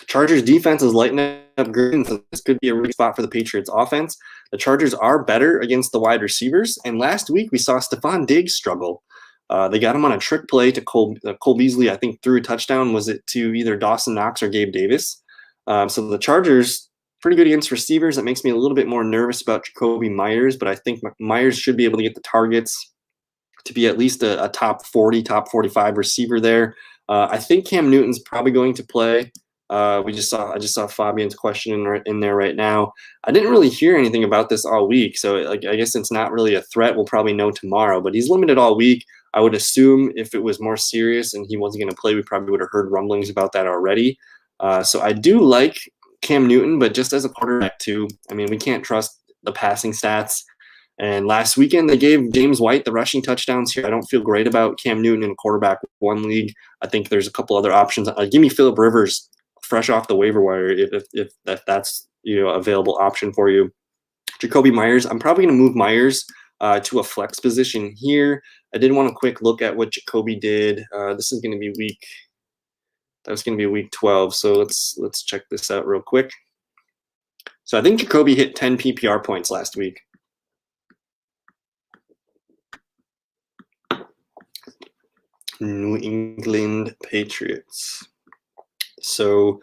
Chargers defense is lighting up good, so this could be a really spot for the Patriots offense. The Chargers are better against the wide receivers, and last week we saw Stephon Diggs struggle. They got him on a trick play to Cole Beasley. I think threw a touchdown. Was it to either Dawson Knox or Gabe Davis? So the Chargers pretty good against receivers. That makes me a little bit more nervous about Jacoby Myers, but I think Myers should be able to get the targets to be at least a top 40, top 45 receiver there. I think Cam Newton's probably going to play. I just saw Fabian's question in there right now. I didn't really hear anything about this all week, so I guess it's not really a threat. We'll probably know tomorrow, but he's limited all week. I would assume if it was more serious and he wasn't going to play, we probably would have heard rumblings about that already. So I do like Cam Newton, but just as a quarterback too. I mean, we can't trust the passing stats. And last weekend, they gave James White the rushing touchdowns here. I don't feel great about Cam Newton in a quarterback 1 league. I think there's a couple other options. Give me Phillip Rivers fresh off the waiver wire if that's available option for you. Jacoby Myers, I'm probably going to move Myers to a flex position here. I did want a quick look at what Jacoby did. This is going to be week 12. So let's check this out real quick. So I think Jacoby hit 10 PPR points last week. New England Patriots. So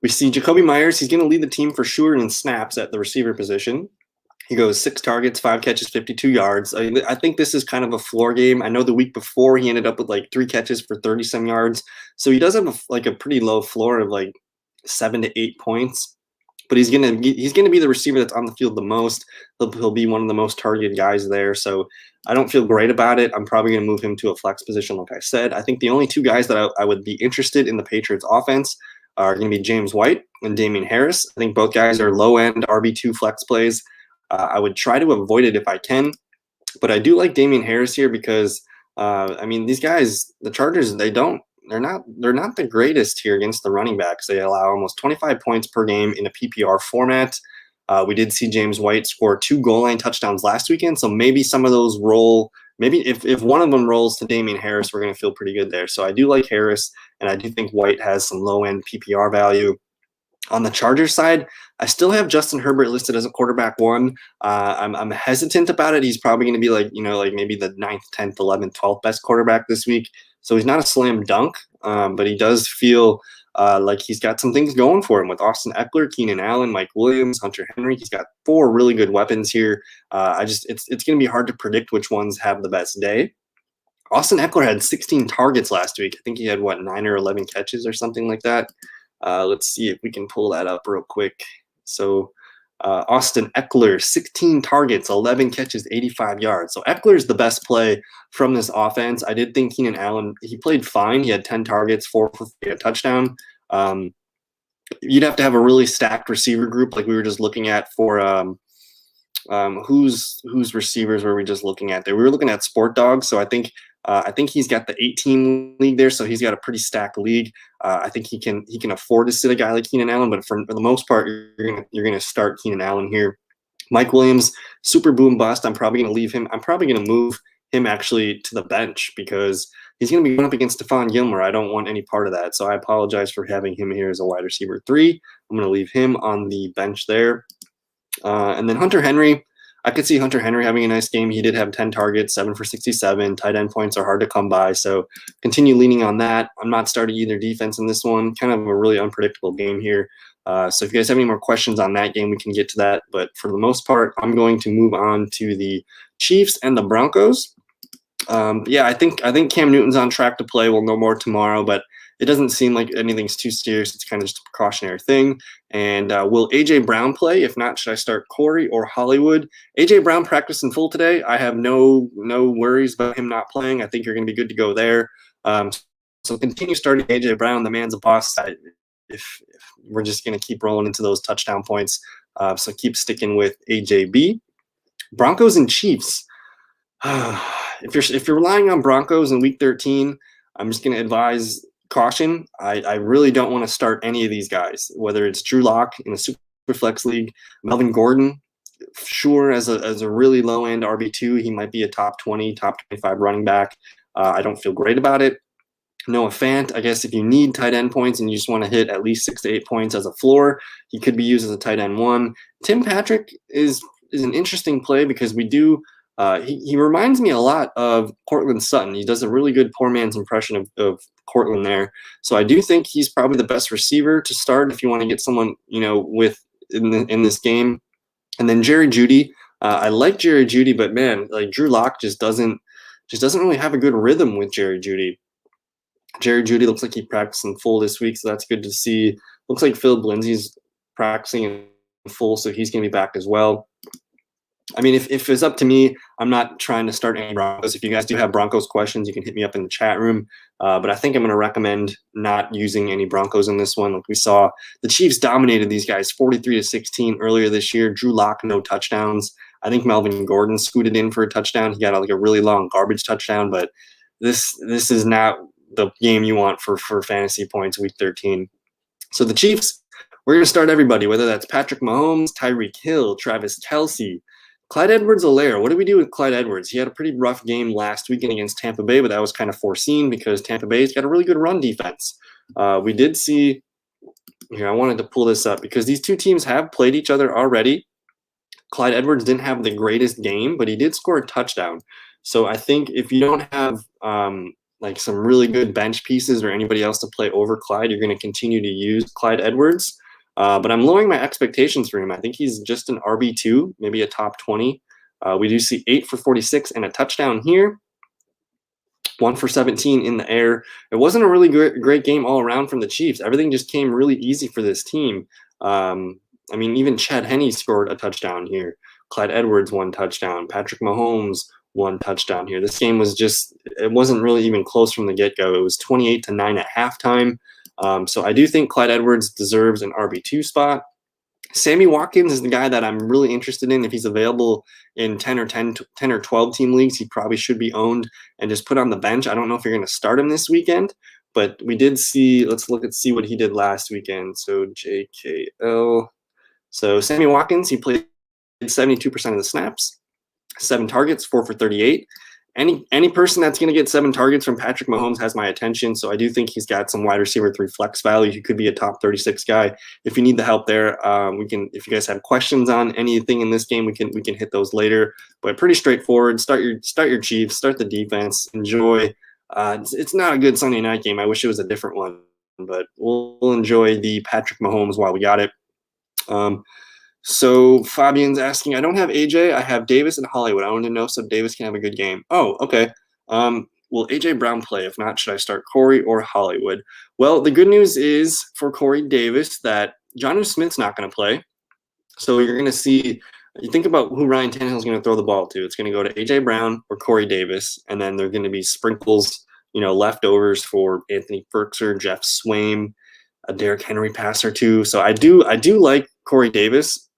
we see Jacoby Myers. He's going to lead the team for sure in snaps at the receiver position. He goes 6 targets, 5 catches, 52 yards. I think this is kind of a floor game. I know the week before he ended up with like 3 catches for 30-some yards. So he does have a pretty low floor of like 7 to 8 points. But he's gonna be the receiver that's on the field the most. He'll be one of the most targeted guys there. So I don't feel great about it. I'm probably going to move him to a flex position, like I said. I think the only 2 guys that I would be interested in the Patriots offense are going to be James White and Damian Harris. I think both guys are low-end RB2 flex plays. I would try to avoid it if I can. But I do like Damian Harris here because, these guys, the Chargers, they're not the greatest here against the running backs. They allow almost 25 points per game in a PPR format. We did see James White score 2 goal line touchdowns last weekend, so maybe some of those roll. Maybe if one of them rolls to Damian Harris, we're going to feel pretty good there. So I do like Harris, and I do think White has some low-end PPR value. On the Chargers side, I still have Justin Herbert listed as a quarterback 1. I'm hesitant about it. He's probably going to be like maybe the 9th, 10th, 11th, 12th best quarterback this week. So he's not a slam dunk, but he does feel like he's got some things going for him with Austin Eckler, Keenan Allen, Mike Williams, Hunter Henry. He's got 4 really good weapons here. It's going to be hard to predict which ones have the best day. Austin Eckler had 16 targets last week. I think he had 9 or 11 catches or something like that. Let's see if we can pull that up real quick. So Austin Eckler, 16 targets, 11 catches, 85 yards. So Eckler's the best play from this offense. I did think Keenan Allen, he played fine. He had 10 targets, 4 for a touchdown. You'd have to have a really stacked receiver group like we were just looking at for whose receivers were we just looking at there? We were looking at Sport Dog. So I think he's got the 8-team league there, so he's got a pretty stacked league. I think he can afford to sit a guy like Keenan Allen, but for the most part, you're gonna start Keenan Allen here. Mike Williams, super boom bust. I'm probably gonna leave him. I'm probably gonna move him actually to the bench because he's gonna be going up against Stephon Gilmore. I don't want any part of that, so I apologize for having him here as a wide receiver 3. I'm gonna leave him on the bench there. And then Hunter Henry, I could see Hunter Henry having a nice game. He did have 10 targets, 7 for 67. Tight end points are hard to come by, so continue leaning on that. I'm not starting either defense in this one. Kind of a really unpredictable game here. So if you guys have any more questions on that game, we can get to that. But for the most part, I'm going to move on to the Chiefs and the Broncos. Yeah, I think Cam Newton's on track to play. We'll know more tomorrow, but it doesn't seem like anything's too serious. It's kind of just a precautionary thing. And will A.J. Brown play? If not, should I start Corey or Hollywood? A.J. Brown practiced in full today. I have no worries about him not playing. I think you're going to be good to go there. So continue starting A.J. Brown. The man's a boss. If we're just going to keep rolling into those touchdown points. So keep sticking with AJB. Broncos and Chiefs. If you're relying on Broncos in Week 13, I'm just going to advise caution. I really don't want to start any of these guys, whether it's Drew Lock in a super flex league, Melvin Gordon, sure, as a really low end RB2, he might be a top 20, top 25 running back. I don't feel great about it. Noah Fant, I guess if you need tight end points and you just want to hit at least 6 to 8 points as a floor, he could be used as a tight end 1. Tim Patrick is an interesting play because we do. He reminds me a lot of Cortland Sutton. He does a really good poor man's impression of Cortland there. So I do think he's probably the best receiver to start if you want to get someone in this game. And then Jerry Jeudy. I like Jerry Jeudy, but man, like Drew Lock just doesn't really have a good rhythm with Jerry Jeudy. Jerry Jeudy looks like he practiced in full this week, so that's good to see. Looks like Philip Lindsay's practicing in full, so he's going to be back as well. I mean, if it's up to me, I'm not trying to start any Broncos. If you guys do have Broncos questions, you can hit me up in the chat room. But I think I'm going to recommend not using any Broncos in this one. Like we saw, the Chiefs dominated these guys 43-16 earlier this year. Drew Lock, no touchdowns. I think Melvin Gordon scooted in for a touchdown. He got a really long garbage touchdown, but this is not the game you want for fantasy points Week 13. So the Chiefs, we're going to start everybody, whether that's Patrick Mahomes, Tyreek Hill, Travis Kelce, Clyde Edwards-Helaire. What do we do with Clyde Edwards? He had a pretty rough game last weekend against Tampa Bay, but that was kind of foreseen because Tampa Bay's got a really good run defense. We did see here, I wanted to pull this up because these two teams have played each other already. Clyde Edwards didn't have the greatest game, but he did score a touchdown. So I think if you don't have like some really good bench pieces or anybody else to play over Clyde, you're going to continue to use Clyde Edwards. But I'm lowering my expectations for him. I think he's just an RB2, maybe a top 20. We do see 8 for 46 and a touchdown here. 1 for 17 in the air. It wasn't a really great game all around from the Chiefs. Everything just came really easy for this team. I mean, even Chad Henne scored a touchdown here. Clyde Edwards, 1 touchdown. Patrick Mahomes, 1 touchdown here. This game was it wasn't really even close from the get-go. It was 28-9 at halftime. So I do think Clyde Edwards deserves an RB2 spot. Sammy Watkins is the guy that I'm really interested in. If he's available in 10 or 12 team leagues, he probably should be owned and just put on the bench. I don't know if you're going to start him this weekend, but we did see, let's see what he did last weekend. So JKL. So Sammy Watkins, he played 72% of the snaps, 7 targets, 4 for 38. Any person that's going to get 7 targets from Patrick Mahomes has my attention. So I do think he's got some wide receiver 3 flex value. He could be a top 36 guy. If you need the help there, we can. If you guys have questions on anything in this game, we can hit those later. But pretty straightforward. Start your Chiefs. Start the defense. Enjoy. It's not a good Sunday night game. I wish it was a different one. but we'll enjoy the Patrick Mahomes while we got it. So Fabian's asking, I don't have AJ, I have Davis and Hollywood. I want to know so Davis can have a good game. Oh, okay. Will AJ Brown play? If not, should I start Corey or Hollywood? Well, the good news is for Corey Davis that Jonnu Smith's not going to play. So you're going to see, you think about who Ryan Tannehill's going to throw the ball to. It's going to go to AJ Brown or Corey Davis, and then there are going to be sprinkles, leftovers for Anthony Firkser, Jeff Swaim, a Derrick Henry pass or two. So I do like Corey Davis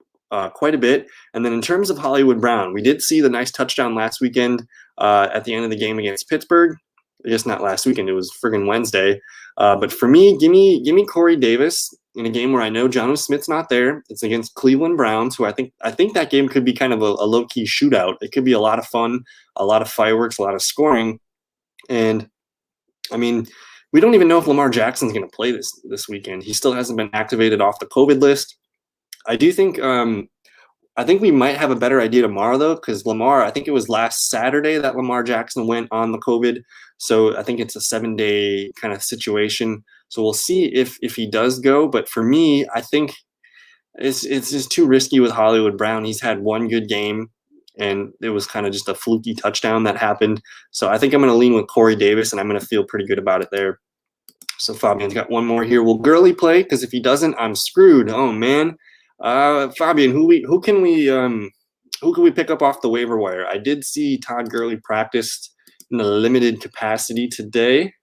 quite a bit. And then in terms of Hollywood Brown, we did see the nice touchdown last weekend at the end of the game against Pittsburgh. I guess not last weekend, it was friggin' Wednesday. But for me, give me Corey Davis in a game where I know Jonnu Smith's not there. It's against Cleveland Browns, who I think that game could be kind of a low-key shootout. It could be a lot of fun, a lot of fireworks, a lot of scoring. And I mean, we don't even know if Lamar Jackson's going to play this weekend. He still hasn't been activated off the COVID list. I do think I think we might have a better idea tomorrow, though, because Lamar, I think it was last Saturday that Lamar Jackson went on the COVID. So I think it's a 7-day kind of situation. So we'll see if he does go. But for me, I think it's just too risky with Hollywood Brown. He's had one good game, and it was kind of just a fluky touchdown that happened. So I think I'm going to lean with Corey Davis, and I'm going to feel pretty good about it there. So Fabian's got one more here. Will Gurley play? Because if he doesn't, I'm screwed. Oh, man. Fabian, who can we pick up off the waiver wire? I did see Todd Gurley practiced in a limited capacity today.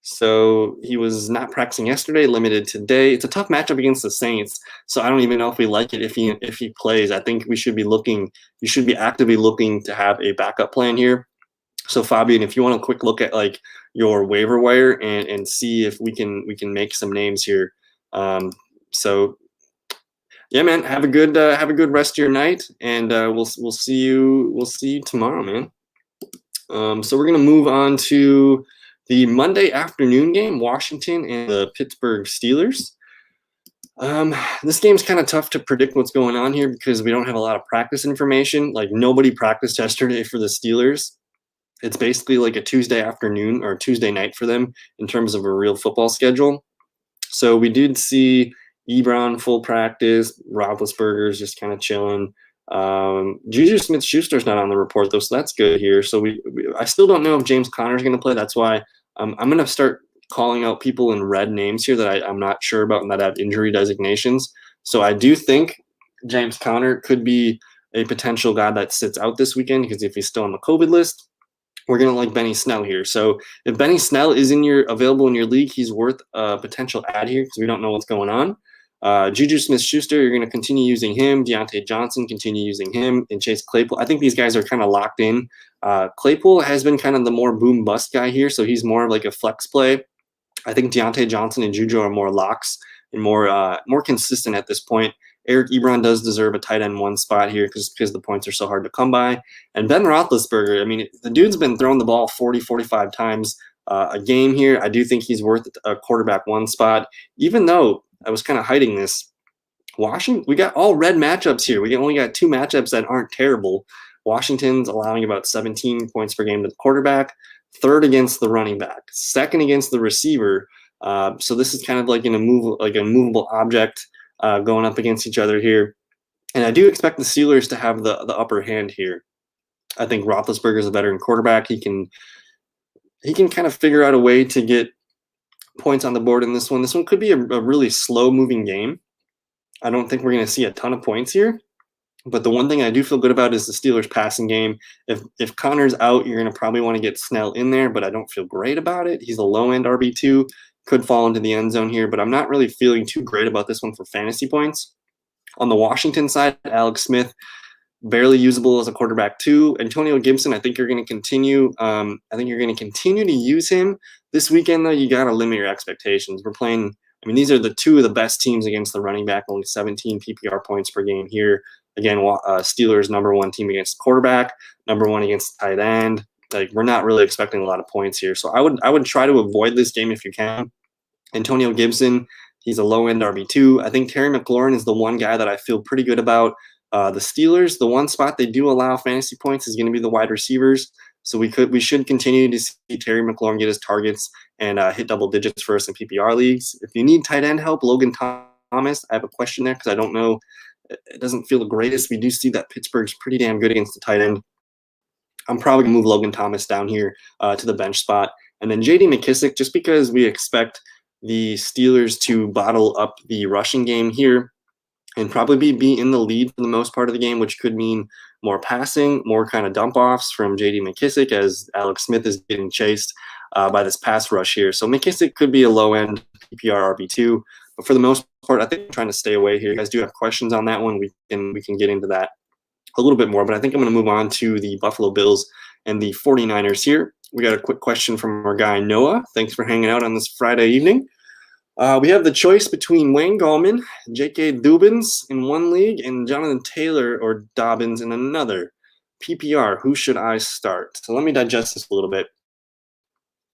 So he was not practicing yesterday, limited today. It's a tough matchup against the Saints, so I don't even know if we like it if he plays. I think you should be actively looking to have a backup plan here. So Fabian, if you want a quick look at like your waiver wire and see if we can make some names here. So yeah, man, have a good rest of your night, and we'll see you tomorrow, man. So we're gonna move on to the Monday afternoon game, Washington and the Pittsburgh Steelers. This game's kind of tough to predict what's going on here because we don't have a lot of practice information. Like nobody practiced yesterday for the Steelers. It's basically like a Tuesday afternoon or Tuesday night for them in terms of a real football schedule. So we did see Ebron full practice, Roethlisberger's just kind of chilling. Juju Smith-Schuster's not on the report though, so that's good here. So I still don't know if James Conner's going to play. That's why I'm going to start calling out people in red names here that I'm not sure about and that have injury designations. So I do think James Conner could be a potential guy that sits out this weekend because if he's still on the COVID list, we're going to like Benny Snell here. So if Benny Snell is available in your league, he's worth a potential add here because we don't know what's going on. Juju Smith-Schuster, you're going to continue using him. Deontay Johnson, continue using him. And Chase Claypool, I think these guys are kind of locked in. Claypool has been kind of the more boom-bust guy here, so he's more of like a flex play. I think Deontay Johnson and Juju are more locks and more consistent at this point. Eric Ebron does deserve a tight end one spot here because the points are so hard to come by. And Ben Roethlisberger, I mean, the dude's been throwing the ball 40, 45 times a game here. I do think he's worth a quarterback one spot, even though I was kind of hiding this. Washington, we got all red matchups here. We only got two matchups that aren't terrible. Washington's allowing about 17 points per game to the quarterback, third against the running back, second against the receiver. So this is kind of like a movable object going up against each other here. And I do expect the Steelers to have the upper hand here. I think Roethlisberger is a veteran quarterback. He can kind of figure out a way to get points on the board in this one. This one could be a really slow-moving game. I don't think we're going to see a ton of points here. But the one thing I do feel good about is the Steelers' passing game. If Conner's out, you're going to probably want to get Snell in there, but I don't feel great about it. He's a low-end RB2, could fall into the end zone here, but I'm not really feeling too great about this one for fantasy points. On the Washington side, Alex Smith, barely usable as a quarterback too. Antonio Gibson, I think you're going to continue. To use him this weekend, though. You got to limit your expectations. We're playing. I mean, these are the two of the best teams against the running back. Only 17 PPR points per game here. Again, Steelers number one team against the quarterback, number one against the tight end. Like we're not really expecting a lot of points here, so I would try to avoid this game if you can. Antonio Gibson, he's a low end RB2. I think Terry McLaurin is the one guy that I feel pretty good about. The Steelers, the one spot they do allow fantasy points is going to be the wide receivers. So we should continue to see Terry McLaurin get his targets and hit double digits for us in PPR leagues. If you need tight end help, Logan Thomas, I have a question there because I don't know. It doesn't feel the greatest. We do see that Pittsburgh's pretty damn good against the tight end. I'm probably going to move Logan Thomas down here to the bench spot. And then J.D. McKissic, just because we expect the Steelers to bottle up the rushing game here and probably be in the lead for the most part of the game, which could mean more passing, more kind of dump-offs from J.D. McKissic as Alex Smith is getting chased by this pass rush here. So McKissic could be a low-end PPR RB2, but for the most part, I think I'm trying to stay away here. You guys do have questions on that one, we can get into that a little bit more, but I think I'm going to move on to the Buffalo Bills and the 49ers here. We got a quick question from our guy Noah. Thanks for hanging out on this Friday evening. We have the choice between Wayne Gallman, J.K. Dobbins in one league, and Jonathan Taylor or Dobbins in another. PPR, who should I start? So let me digest this a little bit.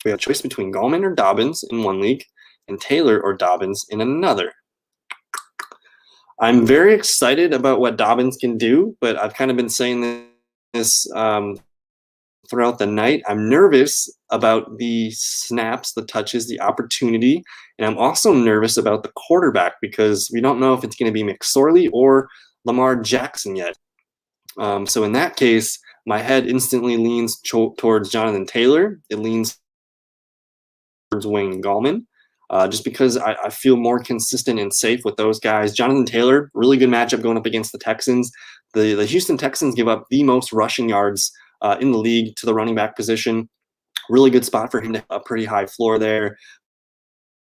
We have a choice between Gallman or Dobbins in one league and Taylor or Dobbins in another. I'm very excited about what Dobbins can do, but I've kind of been saying this throughout the night. I'm nervous about the snaps, the touches, the opportunity, and I'm also nervous about the quarterback because we don't know if it's going to be McSorley or Lamar Jackson yet. So in that case, my head instantly leans towards Jonathan Taylor. It leans towards Wayne Gallman. Just because I feel more consistent and safe with those guys. Jonathan Taylor, really good matchup going up against the Texans. The Houston Texans give up the most rushing yards in the league to the running back position. Really good spot for him to have a pretty high floor there.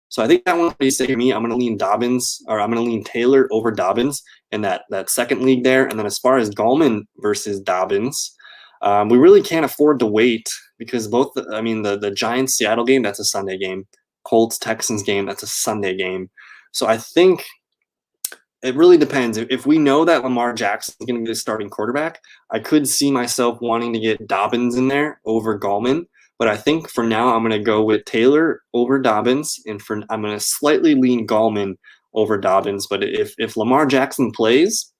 So I think that one's pretty safe for me. I'm going to lean Taylor over Dobbins in that second league there. And then as far as Gallman versus Dobbins, we really can't afford to wait because the Giants-Seattle game, that's a Sunday game. Colts-Texans game, that's a Sunday game. So I think it really depends. If we know that Lamar Jackson is going to be the starting quarterback, I could see myself wanting to get Dobbins in there over Gallman. But I think for now, I'm going to go with Taylor over Dobbins, and I'm going to slightly lean Gallman over Dobbins. But if Lamar Jackson plays,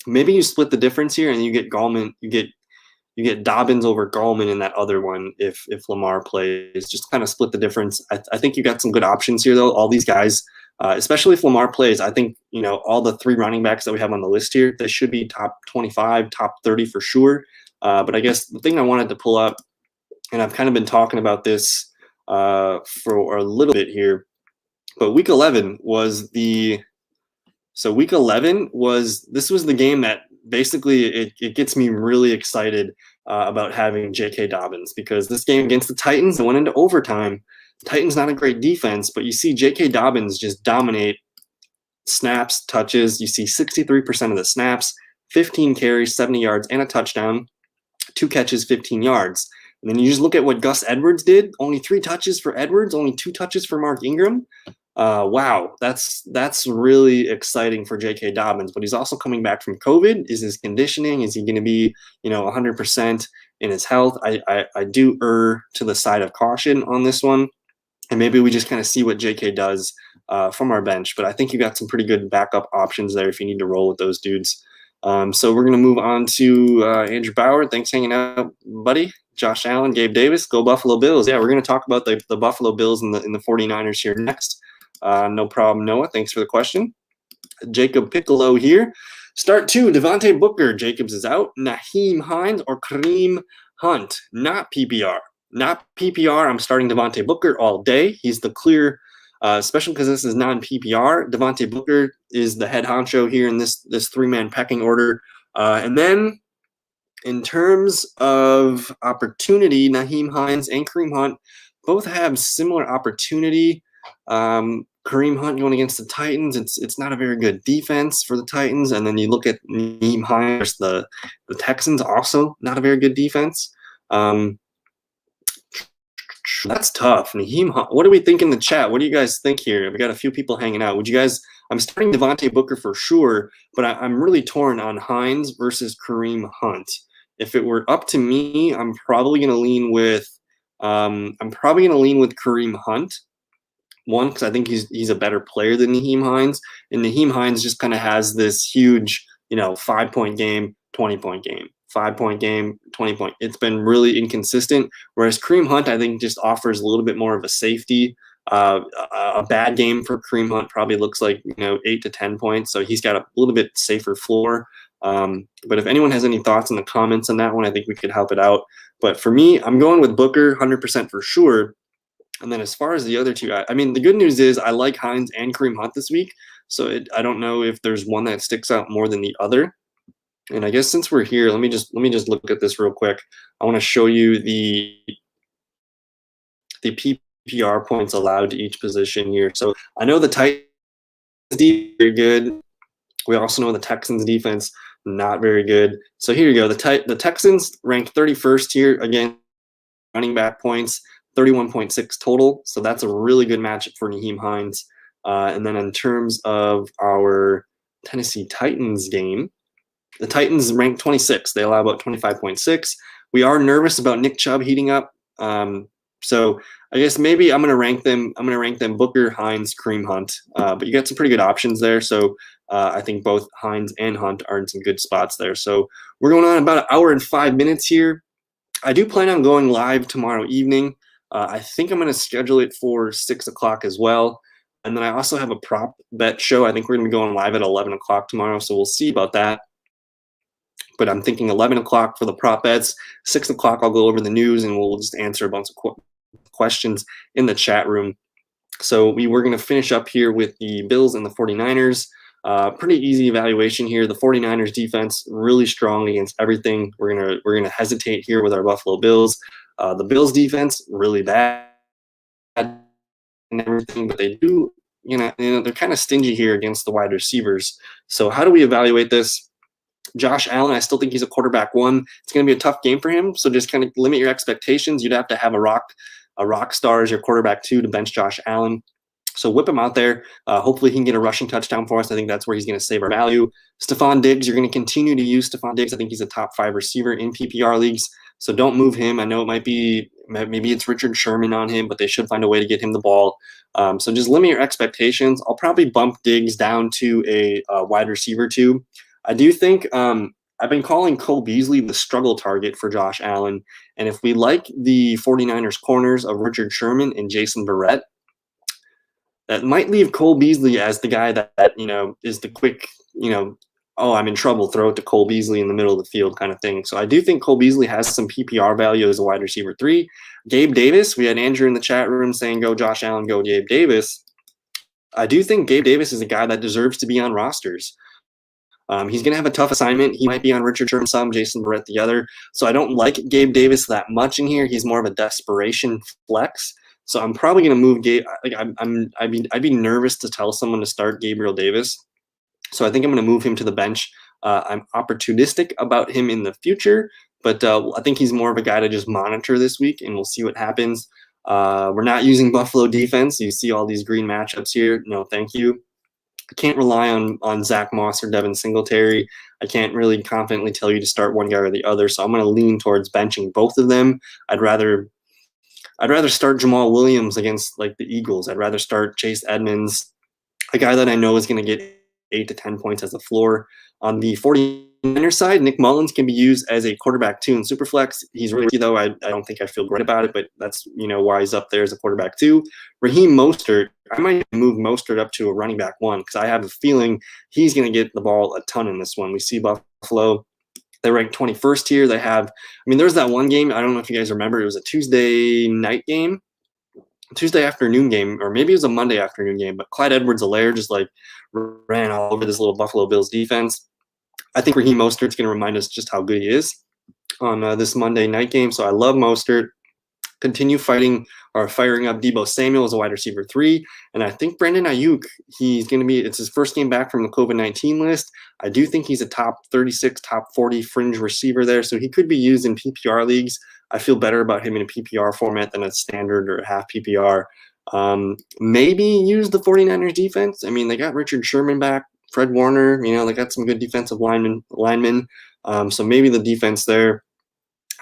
maybe you split the difference here and you get Gallman, you get Dobbins over Gallman in that other one if Lamar plays. Just kind of split the difference. I think you got some good options here, though. All these guys, especially if Lamar plays, I think, all the three running backs that we have on the list here, they should be top 25, top 30 for sure. But I guess the thing I wanted to pull up, and I've kind of been talking about this for a little bit here, but Week 11 was the game that basically it gets me really excited about having J.K. Dobbins because this game against the Titans, it went into overtime. The Titans not a great defense, but you see J.K. Dobbins just dominate snaps, touches. You see 63% of the snaps, 15 carries, 70 yards, and a touchdown, 2 catches, 15 yards. And then you just look at what Gus Edwards did. Only 3 touches for Edwards, only 2 touches for Mark Ingram. Wow, that's really exciting for J.K. Dobbins. But he's also coming back from COVID. Is his conditioning? Is he going to be 100% in his health? I do err to the side of caution on this one, and maybe we just kind of see what J.K. does from our bench. But I think you got some pretty good backup options there if you need to roll with those dudes. So we're going to move on to Andrew Bauer. Thanks for hanging out, buddy. Josh Allen, Gabe Davis, go Buffalo Bills. Yeah, we're going to talk about the Buffalo Bills and the 49ers here next. No problem, Noah. Thanks for the question. Jacob Piccolo here. Start 2, Devontae Booker. Jacobs is out. Nyheim Hines or Kareem Hunt. Not PPR. Not PPR. I'm starting Devontae Booker all day. He's the clear, especially because this is non-PPR. Devontae Booker is the head honcho here in this 3-man pecking order. And then in terms of opportunity, Nyheim Hines and Kareem Hunt both have similar opportunity. Kareem Hunt going against the Titans, it's not a very good defense for the Titans. And then you look at Nyheim Hines, the Texans, also not a very good defense. That's tough. Nyheim Hunt, what do we think in the chat? What do you guys think here? We got a few people hanging out. I'm starting Devontae Booker for sure, but I'm really torn on Hines versus Kareem Hunt. If it were up to me, I'm probably going to lean with Kareem Hunt. One, because I think he's a better player than Nyheim Hines, and Nyheim Hines just kind of has this huge, 5-point game, 20-point game. 5-point game, 20-point. It's been really inconsistent. Whereas Kareem Hunt, I think, just offers a little bit more of a safety. A bad game for Kareem Hunt probably looks like 8 to 10 points. So he's got a little bit safer floor. But if anyone has any thoughts in the comments on that one, I think we could help it out. But for me, I'm going with Booker 100% for sure. And then as far as the other two, I mean, the good news is I like Hines and Kareem Hunt this week. So I don't know if there's one that sticks out more than the other. And I guess since we're here, let me just look at this real quick. I want to show you the PPR points allowed to each position here. So I know the Titans defense very good. We also know the Texans defense not very good. So here you go. The Texans ranked 31st here, again, running back points, 31.6 total. So that's a really good matchup for Nyheim Hines. And then in terms of our Tennessee Titans game, the Titans ranked 26th. They allow about 25.6. We are nervous about Nick Chubb heating up. So I guess maybe I'm going to rank them Booker, Hines, Kareem Hunt. But you got some pretty good options there. So I think both Hines and Hunt are in some good spots there. So we're going on about an hour and 5 minutes here. I do plan on going live tomorrow evening. I think I'm going to schedule it for 6 o'clock as well. And then I also have a prop bet show. I think we're going to be going live at 11 o'clock tomorrow. So we'll see about that. But I'm thinking 11 o'clock for the prop bets. 6 o'clock, I'll go over the news and we'll just answer a bunch of questions in the chat room. So we're going to finish up here with the Bills and the 49ers. Pretty easy evaluation here. The 49ers defense really strong against everything. We're gonna hesitate here with our Buffalo Bills. The Bills defense really bad and everything, but they do, they're kind of stingy here against the wide receivers. So how do we evaluate this? Josh Allen, I still think he's a quarterback one. It's going to be a tough game for him, so just kind of limit your expectations. You'd have to have a rock star as your quarterback two to bench Josh Allen. So whip him out there. Hopefully he can get a rushing touchdown for us. I think that's where he's going to save our value. Stephon Diggs, you're going to continue to use Stephon Diggs. I think he's a top 5 receiver in PPR leagues. So don't move him. I know it might be, maybe it's Richard Sherman on him, but they should find a way to get him the ball. So just limit your expectations. I'll probably bump Diggs down to a wide receiver two. I do think I've been calling Cole Beasley the struggle target for Josh Allen. And if we like the 49ers corners of Richard Sherman and Jason Verrett, that might leave Cole Beasley as the guy that is the quick, oh, I'm in trouble, throw it to Cole Beasley in the middle of the field kind of thing. So I do think Cole Beasley has some PPR value as a wide receiver 3. Gabe Davis, we had Andrew in the chat room saying go Josh Allen, go Gabe Davis. I do think Gabe Davis is a guy that deserves to be on rosters. He's going to have a tough assignment. He might be on Richard Sherman some, Jason Verrett the other. So I don't like Gabe Davis that much in here. He's more of a desperation flex. So I'm probably going to move Gabe. I'd be nervous to tell someone to start Gabriel Davis. So I think I'm going to move him to the bench. I'm opportunistic about him in the future, but I think he's more of a guy to just monitor this week, and we'll see what happens. We're not using Buffalo defense. You see all these green matchups here. No, thank you. I can't rely on Zach Moss or Devin Singletary. I can't really confidently tell you to start one guy or the other. So I'm going to lean towards benching both of them. I'd rather start Jamal Williams against like the Eagles. I'd rather start Chase Edmonds, a guy that I know is going to get 8 to 10 points as a floor. On the 49ers side, Nick Mullins can be used as a quarterback 2 in Superflex. He's really, though, I don't think I feel great about it, but that's, why he's up there as a quarterback 2. Raheem Mostert, I might move Mostert up to a running back 1 because I have a feeling he's going to get the ball a ton in this one. We see Buffalo. They ranked 21st here. They have, there's that one game. I don't know if you guys remember. It was a Tuesday night game. Tuesday afternoon game, or maybe it was a Monday afternoon game, but Clyde Edwards-Helaire just ran all over this little Buffalo Bills defense. I think Raheem Mostert's going to remind us just how good he is on this Monday night game. So I love Mostert. Continue firing up Deebo Samuel as a wide receiver 3. And I think Brandon Ayuk, it's his first game back from the COVID-19 list. I do think he's a top 36, top 40 fringe receiver there. So he could be used in PPR leagues. I feel better about him in a PPR format than a standard or a half PPR. Maybe use the 49ers defense. They got Richard Sherman back, Fred Warner, they got some good defensive linemen. So maybe the defense there.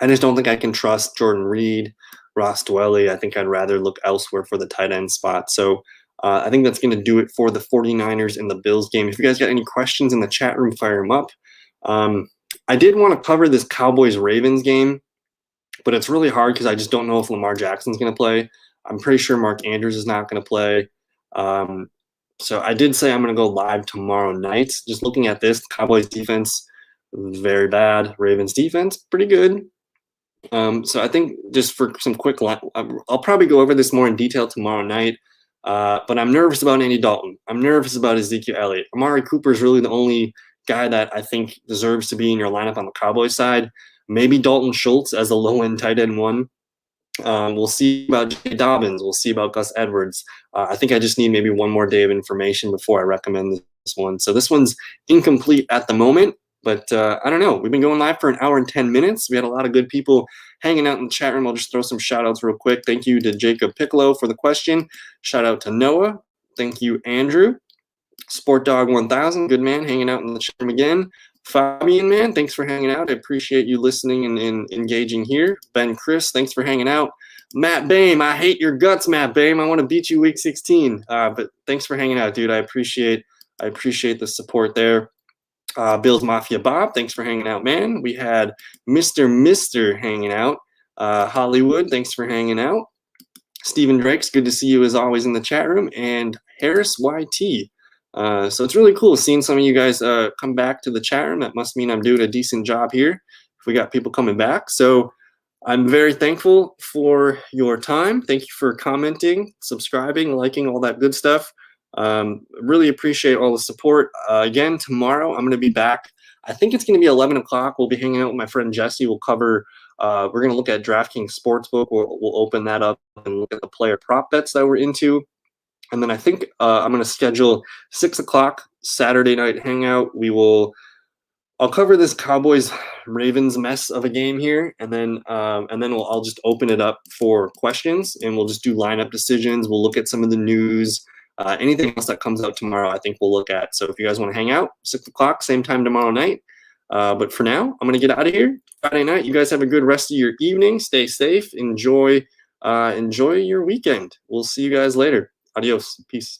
I just don't think I can trust Jordan Reed, Ross Dwelly. I think I'd rather look elsewhere for the tight end spot. So I think that's going to do it for the 49ers and the Bills game. If you guys got any questions in the chat room, fire them up. I did want to cover this Cowboys-Ravens game, but it's really hard because I just don't know if Lamar Jackson's going to play. I'm pretty sure Mark Andrews is not going to play. So I did say I'm going to go live tomorrow night. Just looking at this, Cowboys defense, very bad. Ravens defense, pretty good. So I think just for some quick, I'll probably go over this more in detail tomorrow night. But I'm nervous about Andy Dalton. I'm nervous about Ezekiel Elliott. Amari Cooper is really the only guy that I think deserves to be in your lineup on the Cowboys side. Maybe Dalton Schultz as a low-end tight end one. We'll see about J. Dobbins. We'll see about Gus Edwards. I think I just need maybe one more day of information before I recommend this one. So this one's incomplete at the moment, but I don't know. We've been going live for an hour and 10 minutes. We had a lot of good people hanging out in the chat room. I'll just throw some shout outs real quick. Thank you to Jacob Piccolo for the question. Shout out to Noah. Thank you, Andrew. Sport Dog 1000, good man, hanging out in the chat room again. Fabian, man, thanks for hanging out. I appreciate you listening and engaging here. Ben Chris, thanks for hanging out. Matt Bame, I hate your guts, Matt Bame. I want to beat you week 16. But thanks for hanging out, dude. I appreciate the support there. Bill's Mafia Bob, thanks for hanging out, man. We had Mr. hanging out. Hollywood, thanks for hanging out. Stephen Drake's good to see you as always in the chat room. And Harris YT. So it's really cool seeing some of you guys come back to the chat room. That must mean I'm doing a decent job here if we got people coming back. So I'm very thankful for your time. Thank you for commenting, subscribing, liking, all that good stuff. Really appreciate all the support. Again, tomorrow I'm going to be back. I think it's going to be 11 o'clock. We'll be hanging out with my friend Jesse. We'll cover, we're going to look at DraftKings Sportsbook. We'll open that up and look at the player prop bets that we're into. And then I think I'm going to schedule 6 o'clock Saturday night hangout. I'll cover this Cowboys-Ravens mess of a game here, and then I'll just open it up for questions, and we'll just do lineup decisions. We'll look at some of the news, anything else that comes out tomorrow. I think we'll look at. So if you guys want to hang out, 6 o'clock, same time tomorrow night. But for now, I'm going to get out of here. Friday night. You guys have a good rest of your evening. Stay safe. Enjoy your weekend. We'll see you guys later. Adios. Peace.